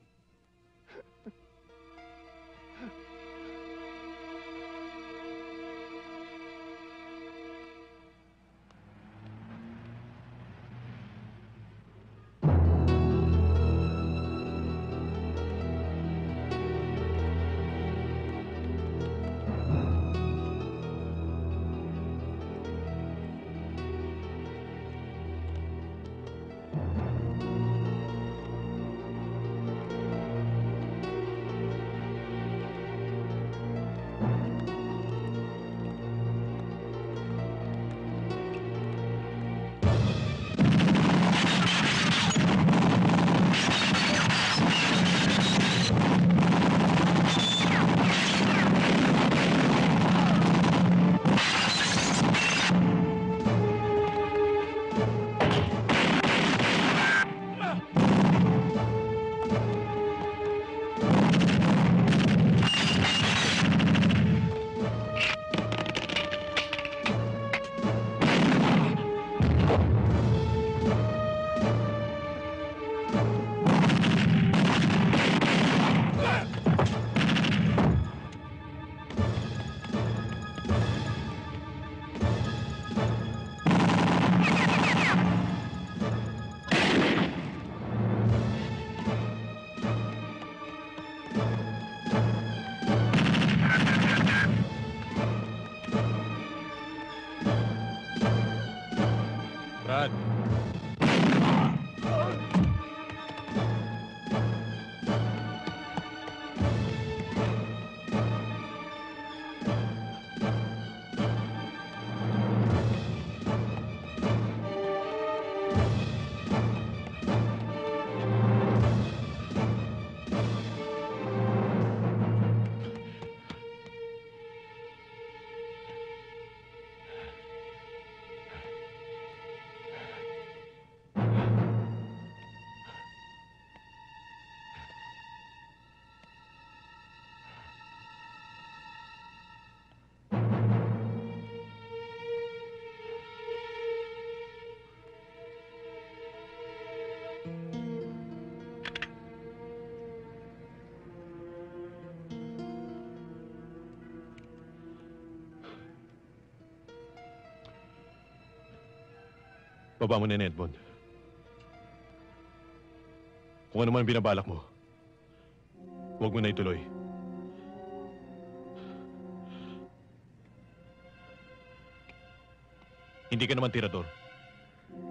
Brad. Baba mo na yan, Edmond. Kung ano man binabalak mo, huwag mo na ituloy. Hindi ka naman tirador.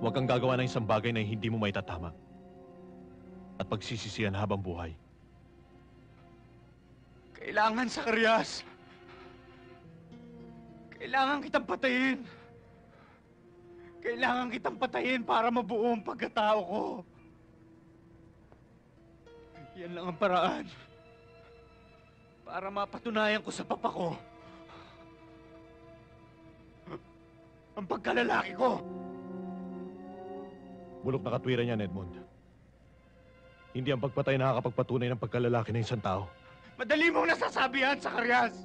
Huwag kang gagawa ng isang bagay na hindi mo maitatama. At pagsisisihan habang buhay. Kailangan sa Karyas. Kailangan kitang patayin. Kailangan kitang patayin para mabuo ang pagkatao ko. Yan lang ang paraan. Para mapatunayan ko sa papa ko ang pagkalalaki ko. Bulok na katwiran yan, Edmond. Hindi ang pagpatay nakakapagpatunay ng pagkalalaki ng isang tao. Madali mong nasasabi yan sa Karyas.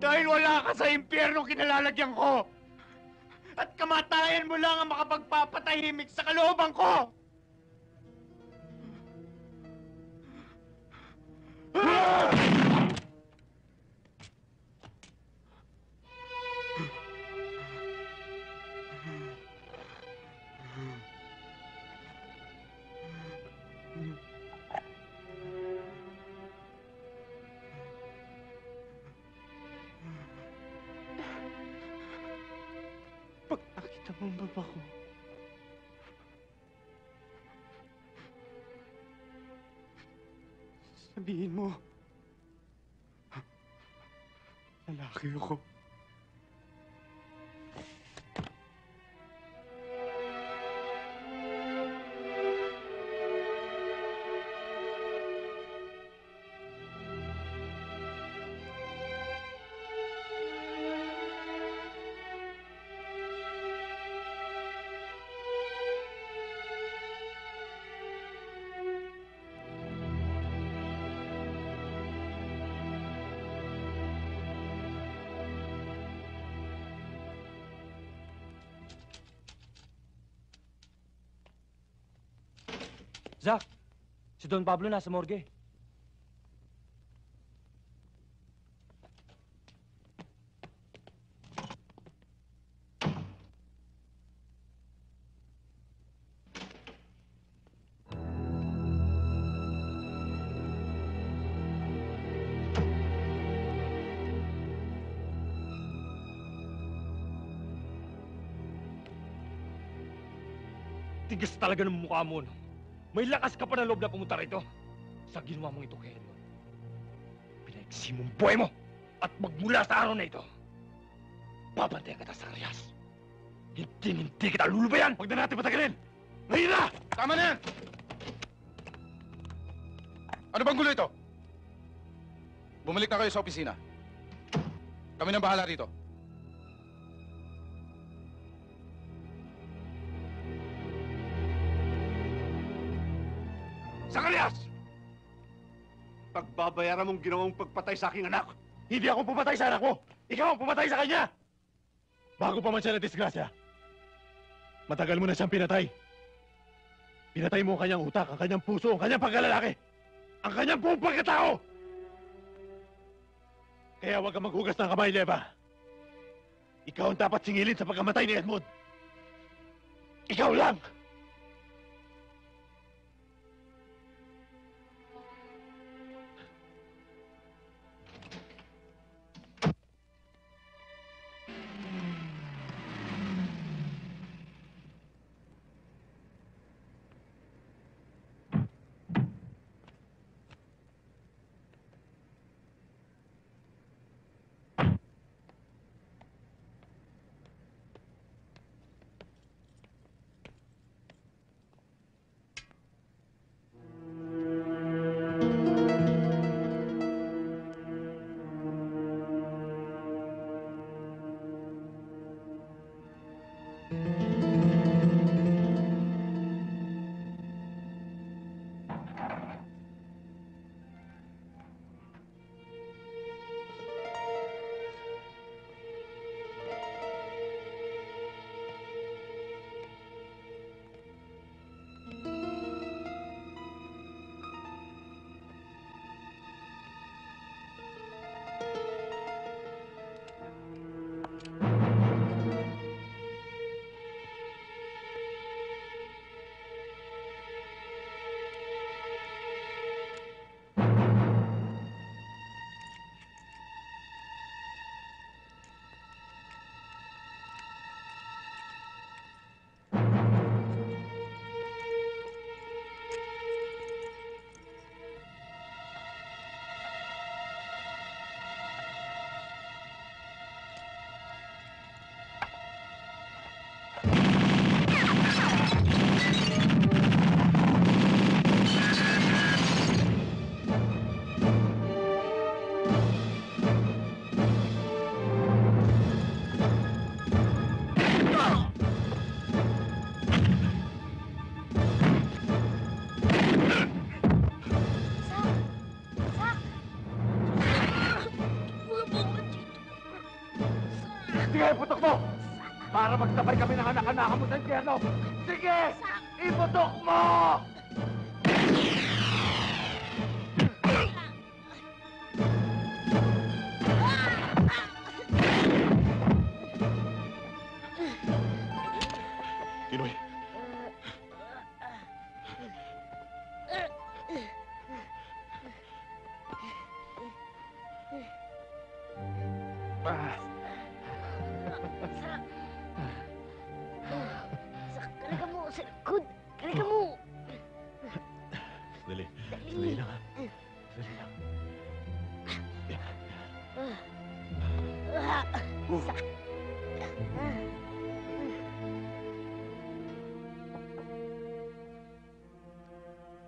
Dahil wala ka sa impyerno kinalalagyan ko. At kamatayan mo lang ang makapagpapatahimik sa kalooban ko! Tumambab ako. Sabihin mo. Lalaki ako. Zach, si Don Pablo nasa morgue. Tigas talaga ng mukha mo, no? May lakas ka pa ng loob na pumunta rito. Sa ginawa mong ito, Henry, pinaiksi mong buhay mo. At magmula sa araw na ito, babantayan kita sa karyas. Hindi kita lulubayan! Huwag na natin patagalin! Ngayon na! Tama na yan! Ano bang gulo ito? Bumalik na kayo sa opisina. Kami nang bahala rito. Zacarias! Pagbabayaran mong ginawang pagpatay sa aking anak. Hindi ako pumatay sa anak mo! Ikaw ang pumatay sa kanya! Bago pa man siya na-disgrasya, matagal mo na siyang pinatay. Pinatay mo ang kanyang utak, ang kanyang puso, ang kanyang pagkalalaki, ang kanyang buong pagkatao! Kaya huwag kang maghugas ng kamay, Leva. Ikaw ang dapat singilin sa pagkamatay ni Edmund. Ikaw lang! Sige, iputok mo! Para magsabay kami ng anak-anak mo sa impyerno! Sige! Iputok mo! Pinoy! Sandali lang, ha? Sandali lang.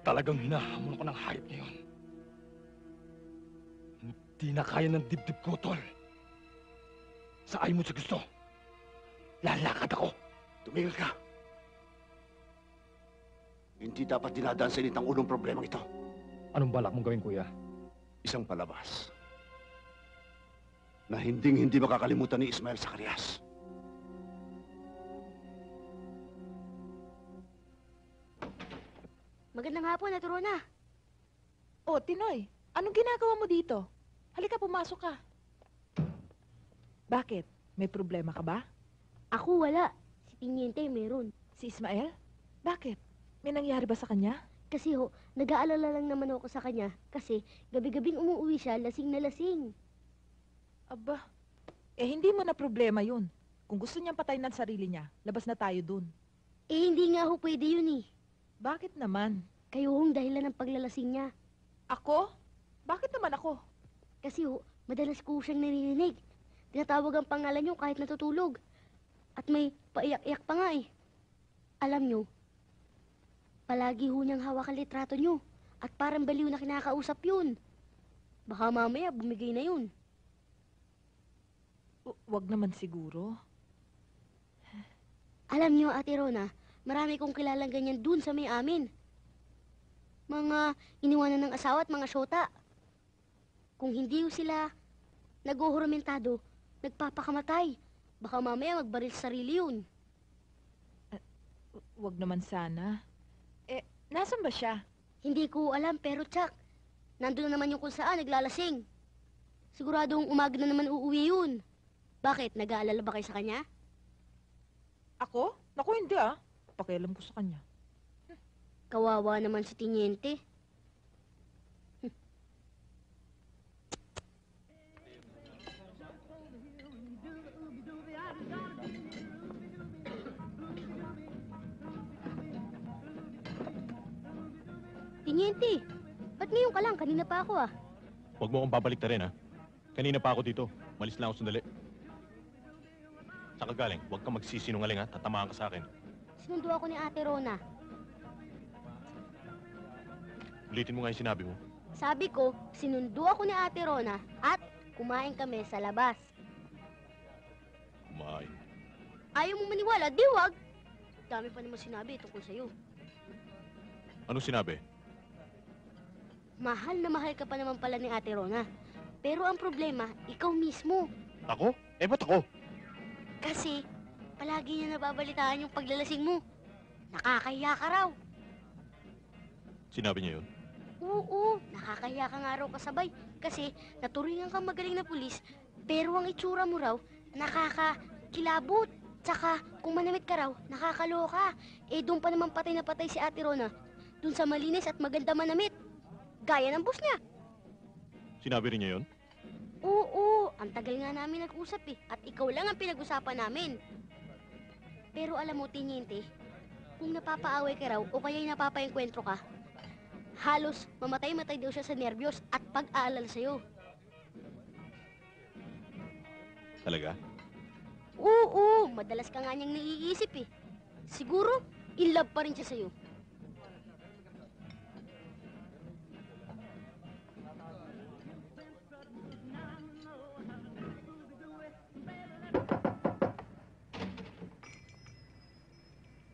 Talagang hinahamon ko ng hayop ngayon. Hindi na kaya ng dibdib ko, tol. Sa ayaw mo sa gusto, lalakad ako. Tumigil ka. Hindi dapat dinadaan sa init ang ulong problemang ito. Anong balak mong gawin, kuya? Isang palabas na hindi makakalimutan ni Ismael Zacarias. Magandang hapon, Ate Rona. Oh, Tinoy, anong ginagawa mo dito? Halika, pumasok ka. Bakit? May problema ka ba? Ako wala. Si Tiniente meron. Si Ismael? Bakit? May nangyari ba sa kanya? Kasi nag-aalala lang naman ako sa kanya kasi gabi-gabing umuwi siya lasing na lasing. Aba, hindi mo na problema yun. Kung gusto niyang patayin ng sarili niya, labas na tayo dun. Hindi nga ho pwede yun eh. Bakit naman? Kayo hong dahilan ng paglalasing niya. Ako? Bakit naman ako? Kasi madalas ko siyang naririnig. Tinatawag ang pangalan niyo kahit natutulog. At may paiyak-iyak pa nga eh. Alam niyo, palagi ho niyang hawak ang litrato niyo. At parang baliw na kinakausap yun. Baka mamaya bumigay na yun. Wag naman siguro. Alam niyo, Ate Rona, marami kong kilalang ganyan dun sa may amin. Mga iniwanan ng asawa at mga syota. Kung hindi sila nag-uhuramentado, nagpapakamatay. Baka mamaya magbaril sa sarili yun. Wag naman sana. Nasaan ba siya? Hindi ko alam, pero tsak, nandun na naman yung kung saan, naglalasing. Siguradong umaga na naman uuwi yun. Bakit? Nag-aalala ba kayo sa kanya? Ako? Naku, hindi ah. Pakialam ko sa kanya. Kawawa naman si Tiniente. Tiniente, ba't ngayon ka lang? Kanina pa ako ah. Huwag mo akong babalik na rin, ha? Kanina pa ako dito. Malis lang ako sandali. Saan ka galing? Huwag kang magsisinungaling, ha? Tatamaan ka sa akin. Sinundo ako ni Ate Rona. Ulitin mo nga yung sinabi mo. Sabi ko, sinundo ako ni Ate Rona at kumain kami sa labas. Kumain. Ayaw mo maniwala, di wag. Dami pa naman sinabi tungkol sa'yo. Anong sinabi? Mahal na mahal ka pa naman pala ni Ate Rona. Pero ang problema, ikaw mismo. Ako? Ba't ako? Kasi, palagi niya nababalitaan yung paglalasing mo. Nakakahiya ka raw. Sinabi niya yun? Oo, nakakahiya ka nga raw kasabay. Kasi, naturingan kang magaling na pulis, pero ang itsura mo raw, nakakakilabot. Tsaka, kung manamit ka raw, nakakaloka. Doon pa naman patay na patay si Ate Rona. Doon sa malinis at maganda manamit. Gaya ng boss niya. Sinabi rin niya yun? Oo, ang tagal nga namin nag-usap eh. At ikaw lang ang pinag-usapan namin. Pero alam mo, Tiniente, kung napapaaway ka raw o kaya'y napapaengkwentro ka, halos mamatay-matay daw siya sa nerbiyos at pag-aalala sa'yo. Talaga? Oo, madalas ka nga niyang naiisip eh. Siguro, in love pa rin siya sa'yo.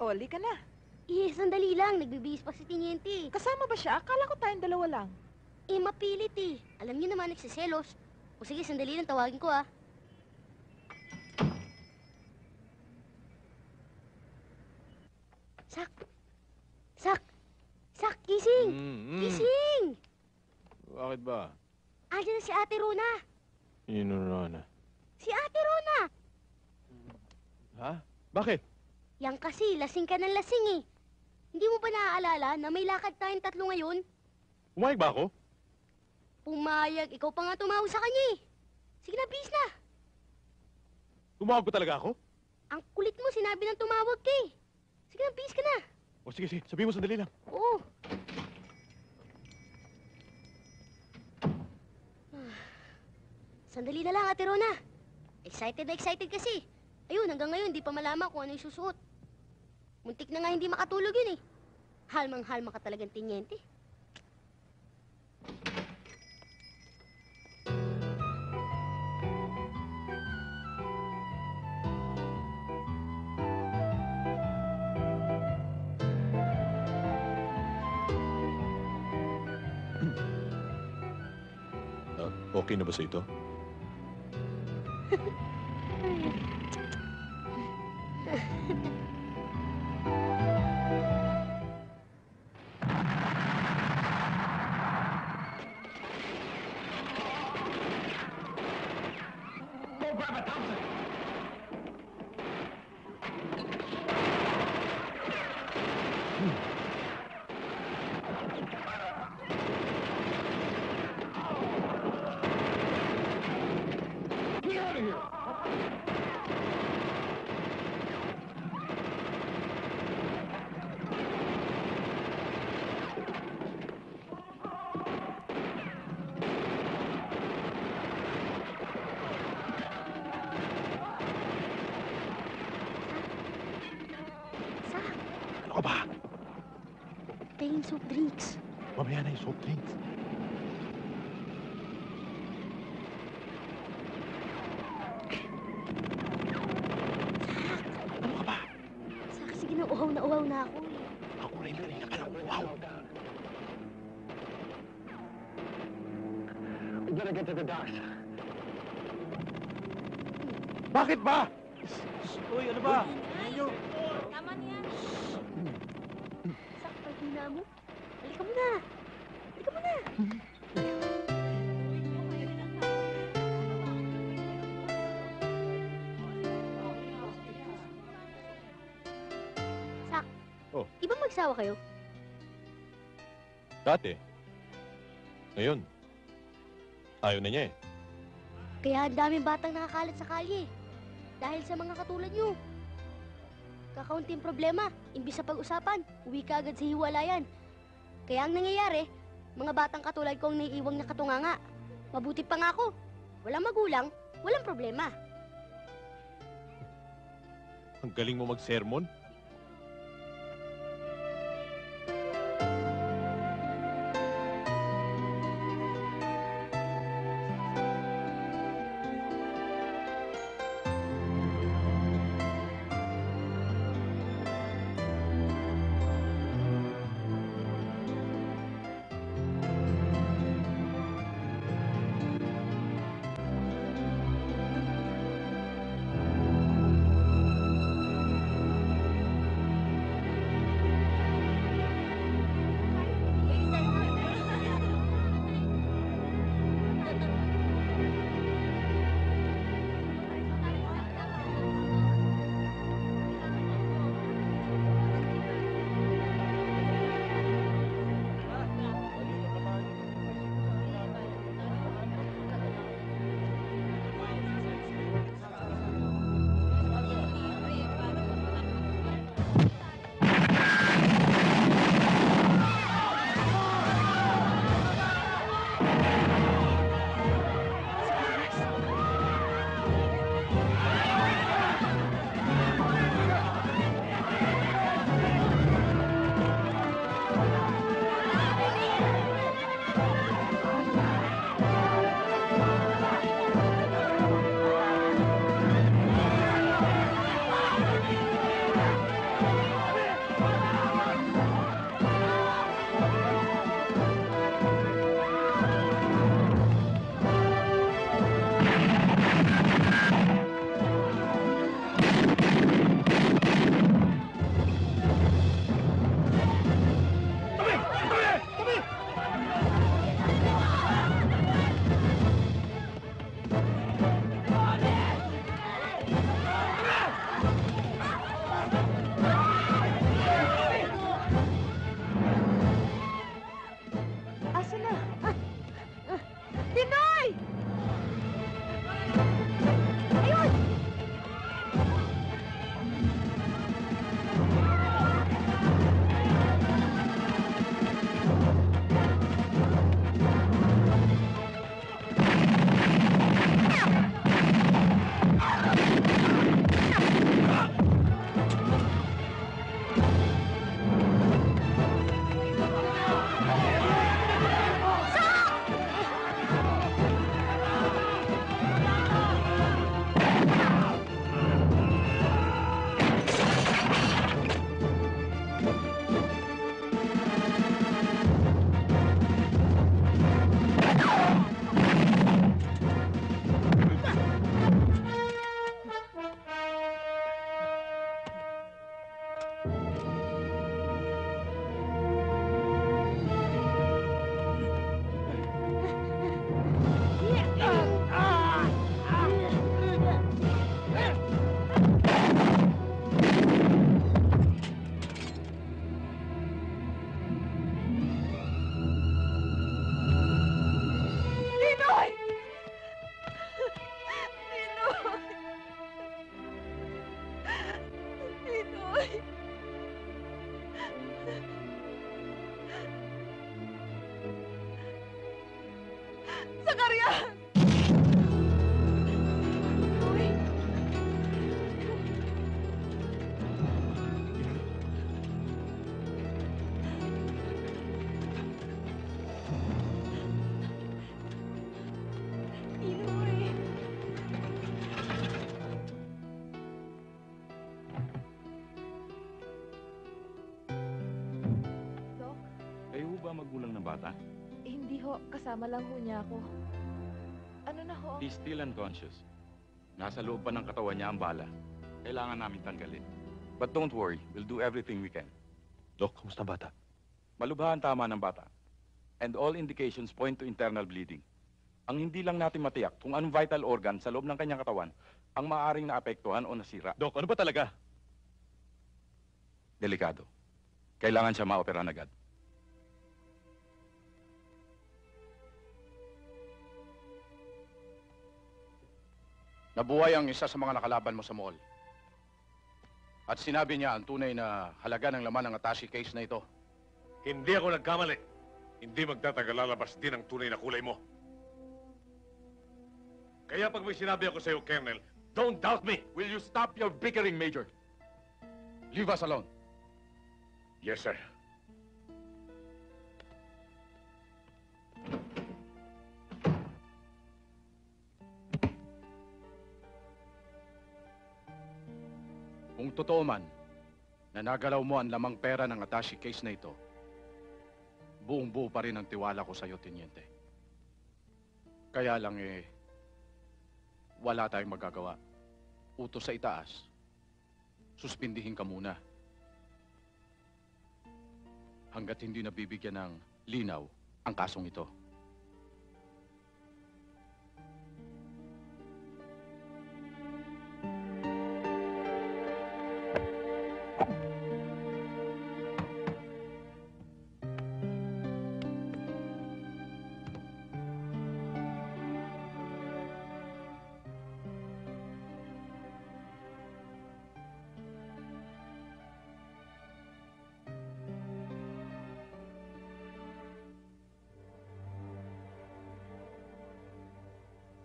Oli ka na. Sandali lang. Nagbibihis pa si Tiniente. Kasama ba siya? Akala ko tayong dalawa lang. Mapilit eh. Alam niyo naman, nagsiselos. O sige, sandali lang. Tawagin ko ah. Sak! Sak! Sak, gising! Gising! Bakit ba? Andiyan na si Ate Rona. Sino na? Si Ate Rona! Ha? Bakit? Yang kasi, lasing ka ng lasing eh. Hindi mo ba naaalala na may lakad tayong tatlo ngayon? Umayag ba ako? Pumayag. Ikaw pa nga tumawag sa kanya eh. Sige na, bis na. Tumawag ba talaga ako? Ang kulit mo, sinabi ng tumawag ka eh. Sige na, bis ka na. O sige, sabihin mo sandali lang. Oo. Sandali na lang, Ate Rona. Excited na excited kasi. Ayun, hanggang ngayon, di pa malaman kung ano yung susuot. Muntik na nga hindi makatulog yun eh. Halmang-halma ka talagang tinyente. Okay na ba sa ito? Ano ka ba? Tayo yung soft drinks. Mamaya na yung soft drinks. Ano ka ba? Sa kasi uhaw na ako eh. Ako rin ka lang. Wow! We better get to the docks. Bakit ba? Uy, ano ba? Tama niya. Sak, pagkina mo. Halika mo na. Halika mo na. Sak, Oh. di ba magsawa kayo? Dati. Ngayon. Ayaw na niya eh. Kaya ang daming batang nakakalat sa kalye. Dahil sa mga katulad nyo. Kakaunting problema, imbis sa pag-usapan, uwi ka agad sa hiwalayan. Kaya ang nangyayari, mga batang katulad ko ang naiiwang na katunganga. Mabuti pa nga ako. Walang magulang, walang problema. Ang galing mo mag-sermon. Ninoy! Ninoy! Ninoy! Sakarian! Ninoy! Ninoy! Dok, Kayo ho ba magulang ng bata? hindi ho. Kasama lang ho niya ako. Ano na ho? He's still unconscious. Nasa loob pa ng katawan niya ang bala. Kailangan namin tanggalin. But don't worry, we'll do everything we can. Dok, kamusta ang bata? Malubha ang tama ng bata. And all indications point to internal bleeding. Ang hindi lang natin matiyak kung anong vital organ sa loob ng kanyang katawan ang maaaring naapektuhan o nasira. Dok, ano ba talaga? Delikado. Kailangan siya maoperahan agad. Nabuhay ang isa sa mga nakalaban mo sa mall. At sinabi niya ang tunay na halaga ng laman ng attache case na ito. Hindi ako nagkamali. Hindi magtatagal lalabas din ang tunay na kulay mo. Kaya pag may sinabi ako sa'yo, Colonel, don't doubt me! Will you stop your bickering, Major? Leave us alone. Yes, sir. Kung totoo man na nagalaw mo ang lamang pera ng attache case na ito, buong-buo pa rin ang tiwala ko sa'yo, Teniente. Kaya lang wala tayong magagawa. Utos sa itaas, suspindihin ka muna. Hanggat hindi nabibigyan ng linaw ang kasong ito.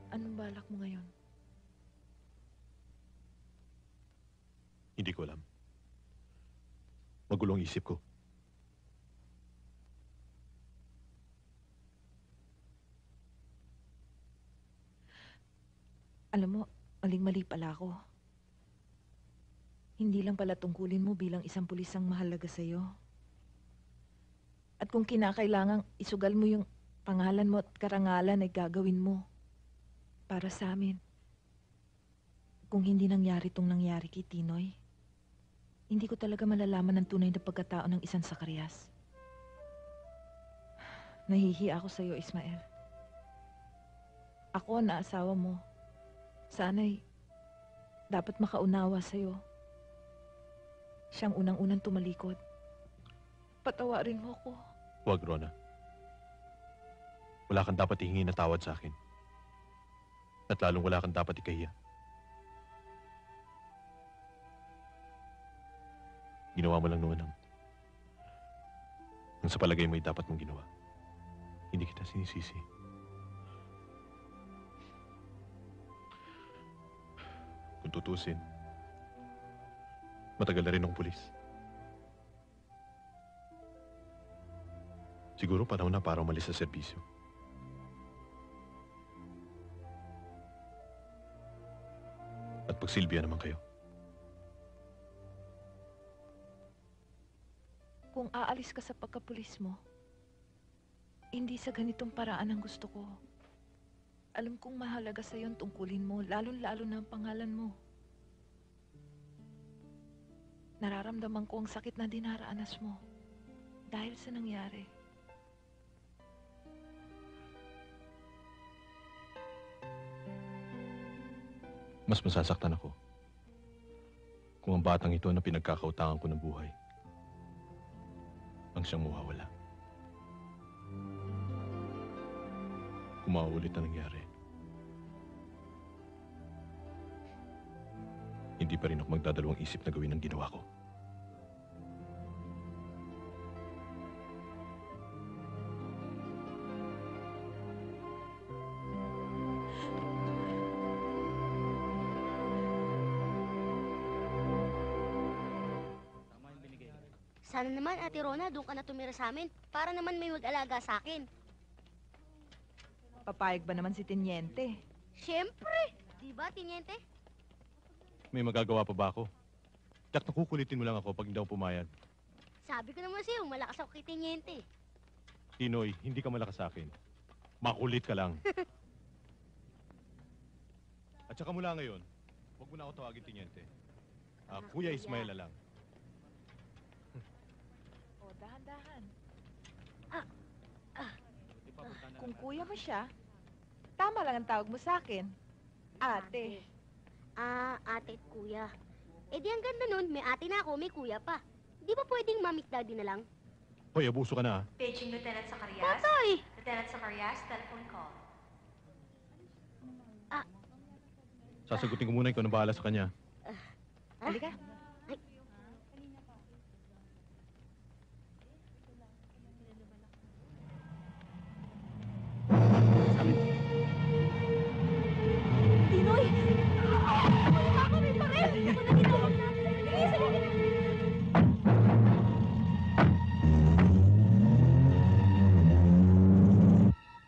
Anong balak mo ngayon? Hindi ko alam. Magulong isip ko. Alam mo, maling-mali pala ako. Hindi lang pala tungkulin mo bilang isang pulis ang mahalaga sa'yo. At kung kinakailangang isugal mo yung pangalan mo at karangalan ay gagawin mo para sa amin. Kung hindi nangyari tong nangyari kay Tinoy, hindi ko talaga malalaman ang tunay na pagkatao ng isang Zacarias. Nahihiya ako sa'yo, Ismael. Ako na asawa mo. Sana'y dapat makaunawa sa'yo. Siyang unang-unang tumalikod. Patawarin mo ko. Huwag, Rona. Wala kang dapat ihingi na tawad sa akin. At lalong wala kang dapat ikahiya. Ginawa mo lang noon ang sa palagay mo'y dapat mong ginawa. Hindi kita sinisisi. Kung tutusin, matagal na rin ng pulis. Siguro panahon na para umalis sa serbisyo. At pagsilbihan naman kayo. Kung aalis ka sa pagkapulis mo, hindi sa ganitong paraan ang gusto ko. Alam kong mahalaga sa iyo ang tungkulin mo, lalong-lalo na ang pangalan mo. Nararamdaman ko ang sakit na dinaraanas mo dahil sa nangyari. Mas masasaktan ako kung ang batang ito na pinagkakautangan ko ng buhay ang siyang mawawala. Kung mauulit na nangyari, hindi pa rin ako magdadalawang isip na gawin ang ginawa ko. Sana naman, Ate Rona, doon ka na tumira sa amin para naman may mag-alaga sa akin. Papayag ba naman si Teniente? Siyempre! Di ba, Teniente? May magagawa pa ba ako? Jack, nakukulitin mo lang ako pag hindi ako pumayag. Sabi ko naman sa'yo, malakas ako kay Teniente. Tinoy, hindi ka malakas sa akin. Makulit ka lang. At saka mula ngayon, huwag mo na ako tawagin Tiniente. Kuya Ismael na lang. O, dahan-dahan. Kung kuya mo siya, tama lang ang tawag mo sa akin. Ate. Ate at kuya. Eh di ang ganda nun, may ate na ako, may kuya pa. Di ba pwedeng mamit daddy na lang? Hoy, abuso ka na. Paging Lieutenant Zacarias. Tatay! Lieutenant Zacarias, telephone call. Sasagutin ko muna, ikaw na bahala sa kanya. Halika. Tinoy! Ako rin pa rin! Ako na ginawag natin! Bilisan mo!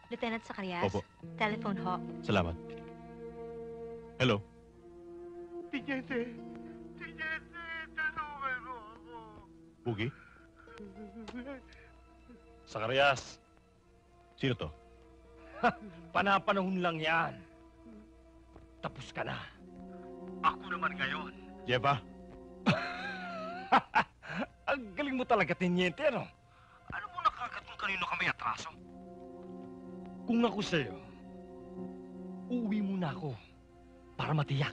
Lieutenant Zacarias. Opo. Telephone ho. Salamat. Hello? Tiniente! Tiniente! Tulungan mo ako! Pugi? Zacarias! Sino to? Panapanahon lang yan. Tapos ka na. Ako naman ngayon. Jeba? Ang galing mo talaga, Teniente, ano? Ano mo nakagat kung kanino kami atraso? Kung ako sa'yo, uuwi muna ako para matiyak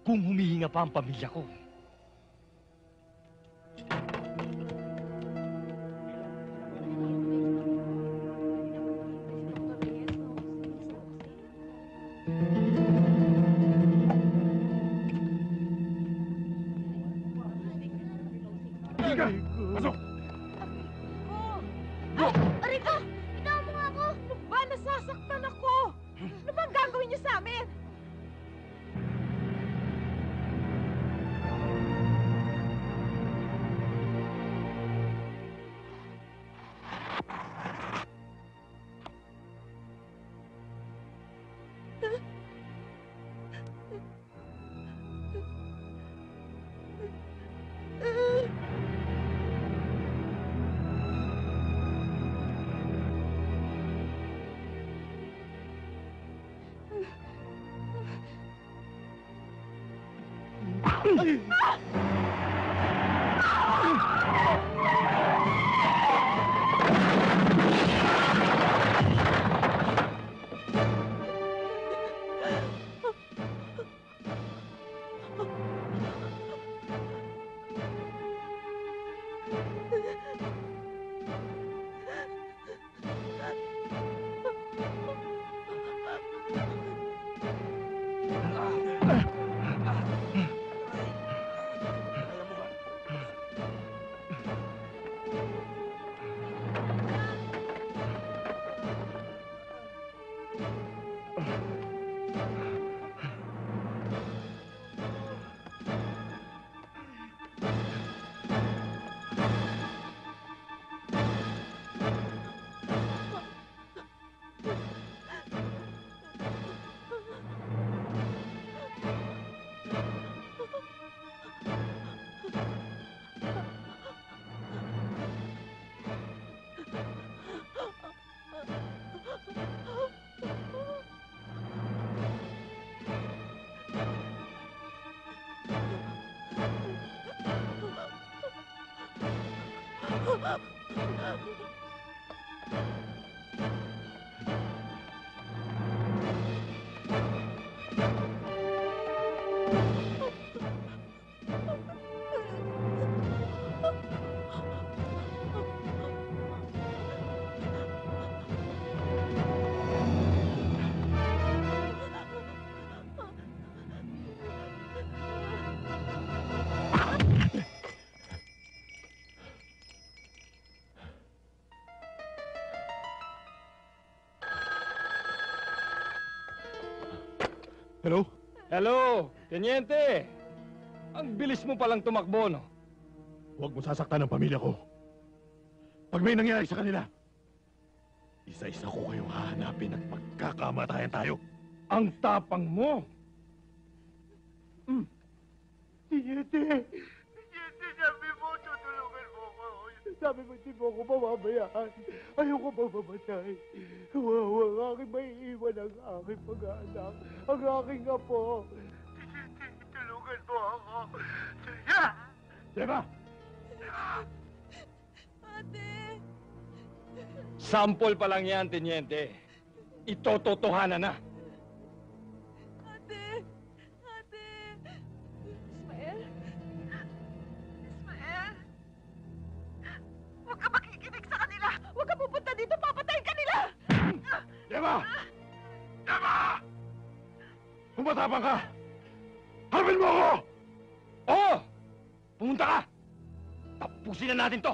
kung humihinga pa ang pamilya ko. Pasok! Aray ko! Ikaw mo nga ako! Ano ba? Nasasaktan ako! Ano ba ang gagawin niyo sa amin? Hello? Hello, Teniente! Ang bilis mo palang tumakbo, no? Huwag mo sasaktan ang pamilya ko. Pag may nangyari sa kanila, isa-isa ko kayong hahanapin at magkakamatayan tayo. Ang tapang mo! Tiyete! Tiyete, sabi mo, tutulungan mo ako. Sabi mo, hindi mo ako mamamayaan. Ayoko mamamatay. Kawawa ang aking maiiwan ang aking pag-aanak. Ang aking apo. Tiyete, tulungan mo ako. Diba? Sample pa lang yan, Teniente. Itototohanan na. Ismael? Ismael? Huwag ka makikinig sa kanila! Huwag ka pupunta dito! Papatayin ka nila! Dema! Dema! Kung matapang ka, harapin mo ako! Oo! Pumunta ka! Tapusin na natin to!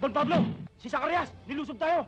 Don Pablo! Si Zacarias! Nilusob tayo!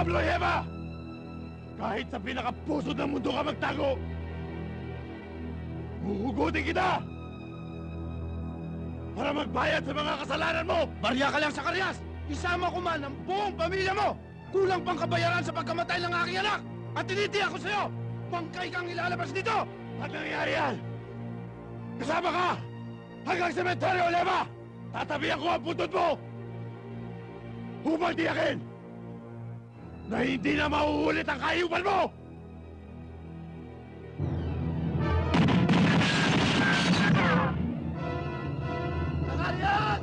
Pablo Eva! Kahit sa pinakapuso ng mundo ka magtago, huhugutin kita! Para magbayad sa mga kasalanan mo! Barya ka lang sa Karyas! Isama ko man ang buong pamilya mo! Kulang pang kabayaran sa pagkamatay ng aking anak! At tinitiyak ko sa'yo, bangkay kang ilalabas dito! At nangyari yan! Kasama ka! Hanggang sementeryo, Leva! Tatabihan ko ang putot mo! Upang tiyakin na hindi na mauulit ang kayupan mo! Nakalian!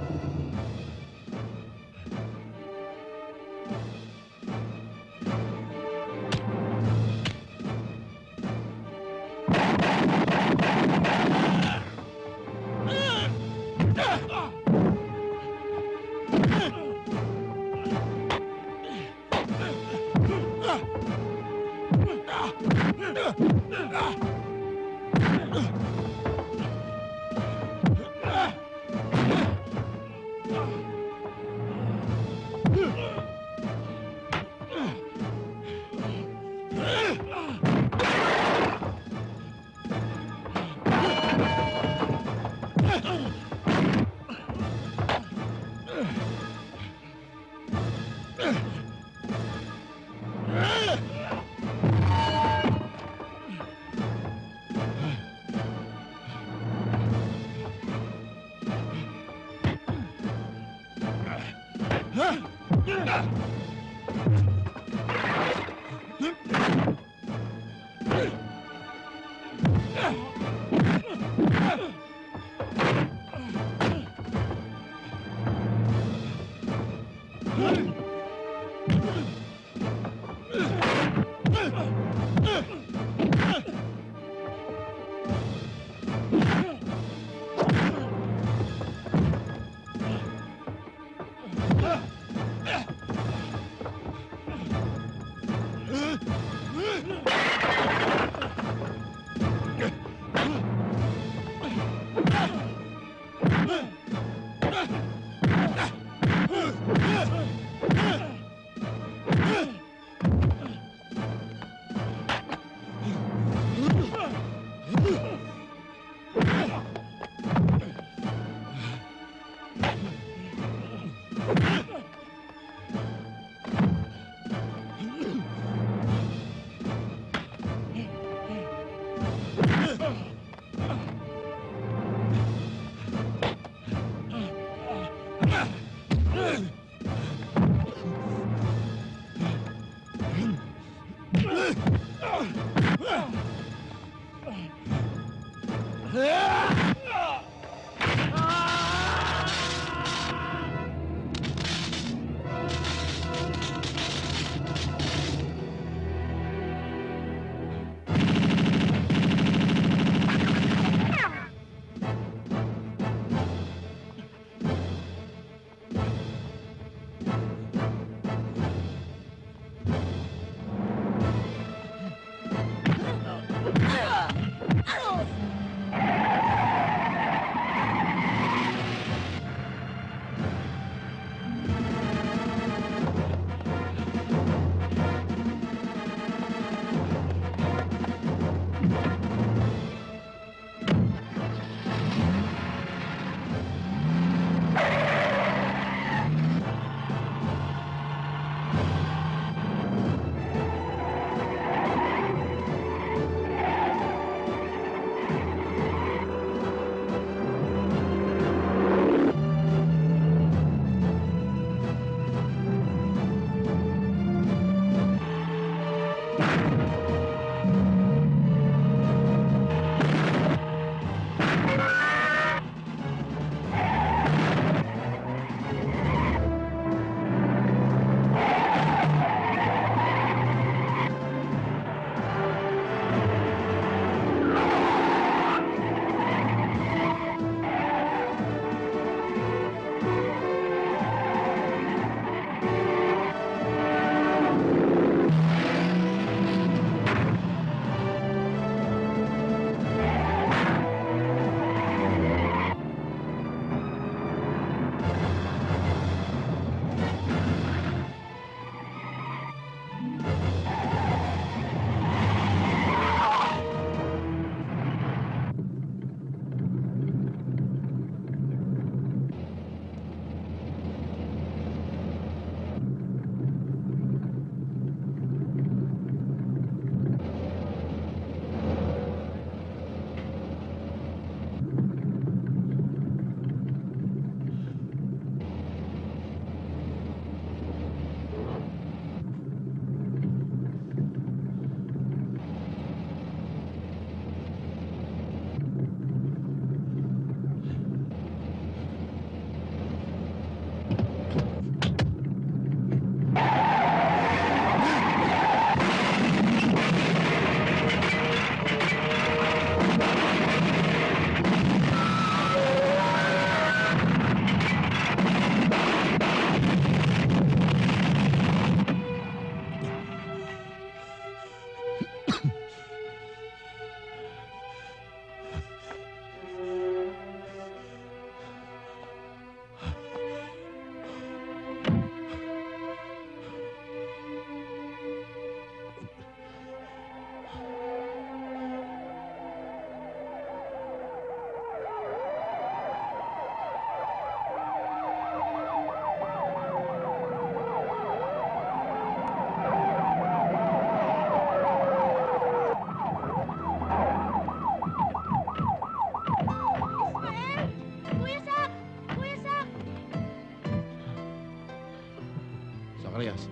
Zacarias.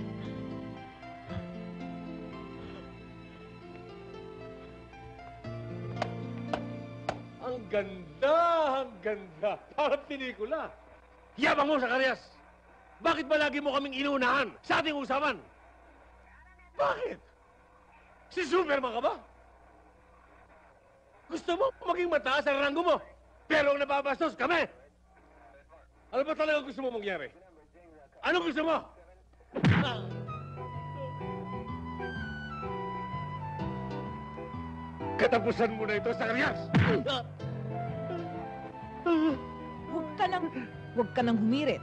Ang ganda! Ang ganda! Parang pelikula. Yabang mo, Zacarias! Bakit ba lagi mo kaming inuunahan sa ating usapan? Bakit? Si Superman ka ba? Gusto mo maging mataas ang ranggo mo, pero ang nababastos kami! Ano ba talaga gusto mo mangyari? Ano gusto mo? Katapusan mo na ito, Zacarias! Huwag ka nang humirit.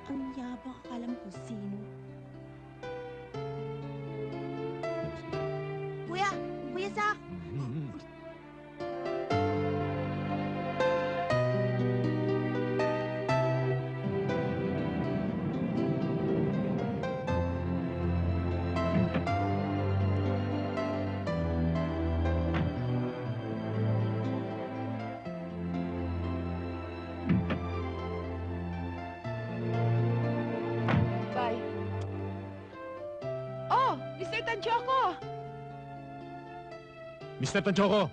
Ang yabang, akala mo kung sino. Kuya! Kuya Zach! Bye. Oh, Mr. Tanchoco! Mr. Tanchoco!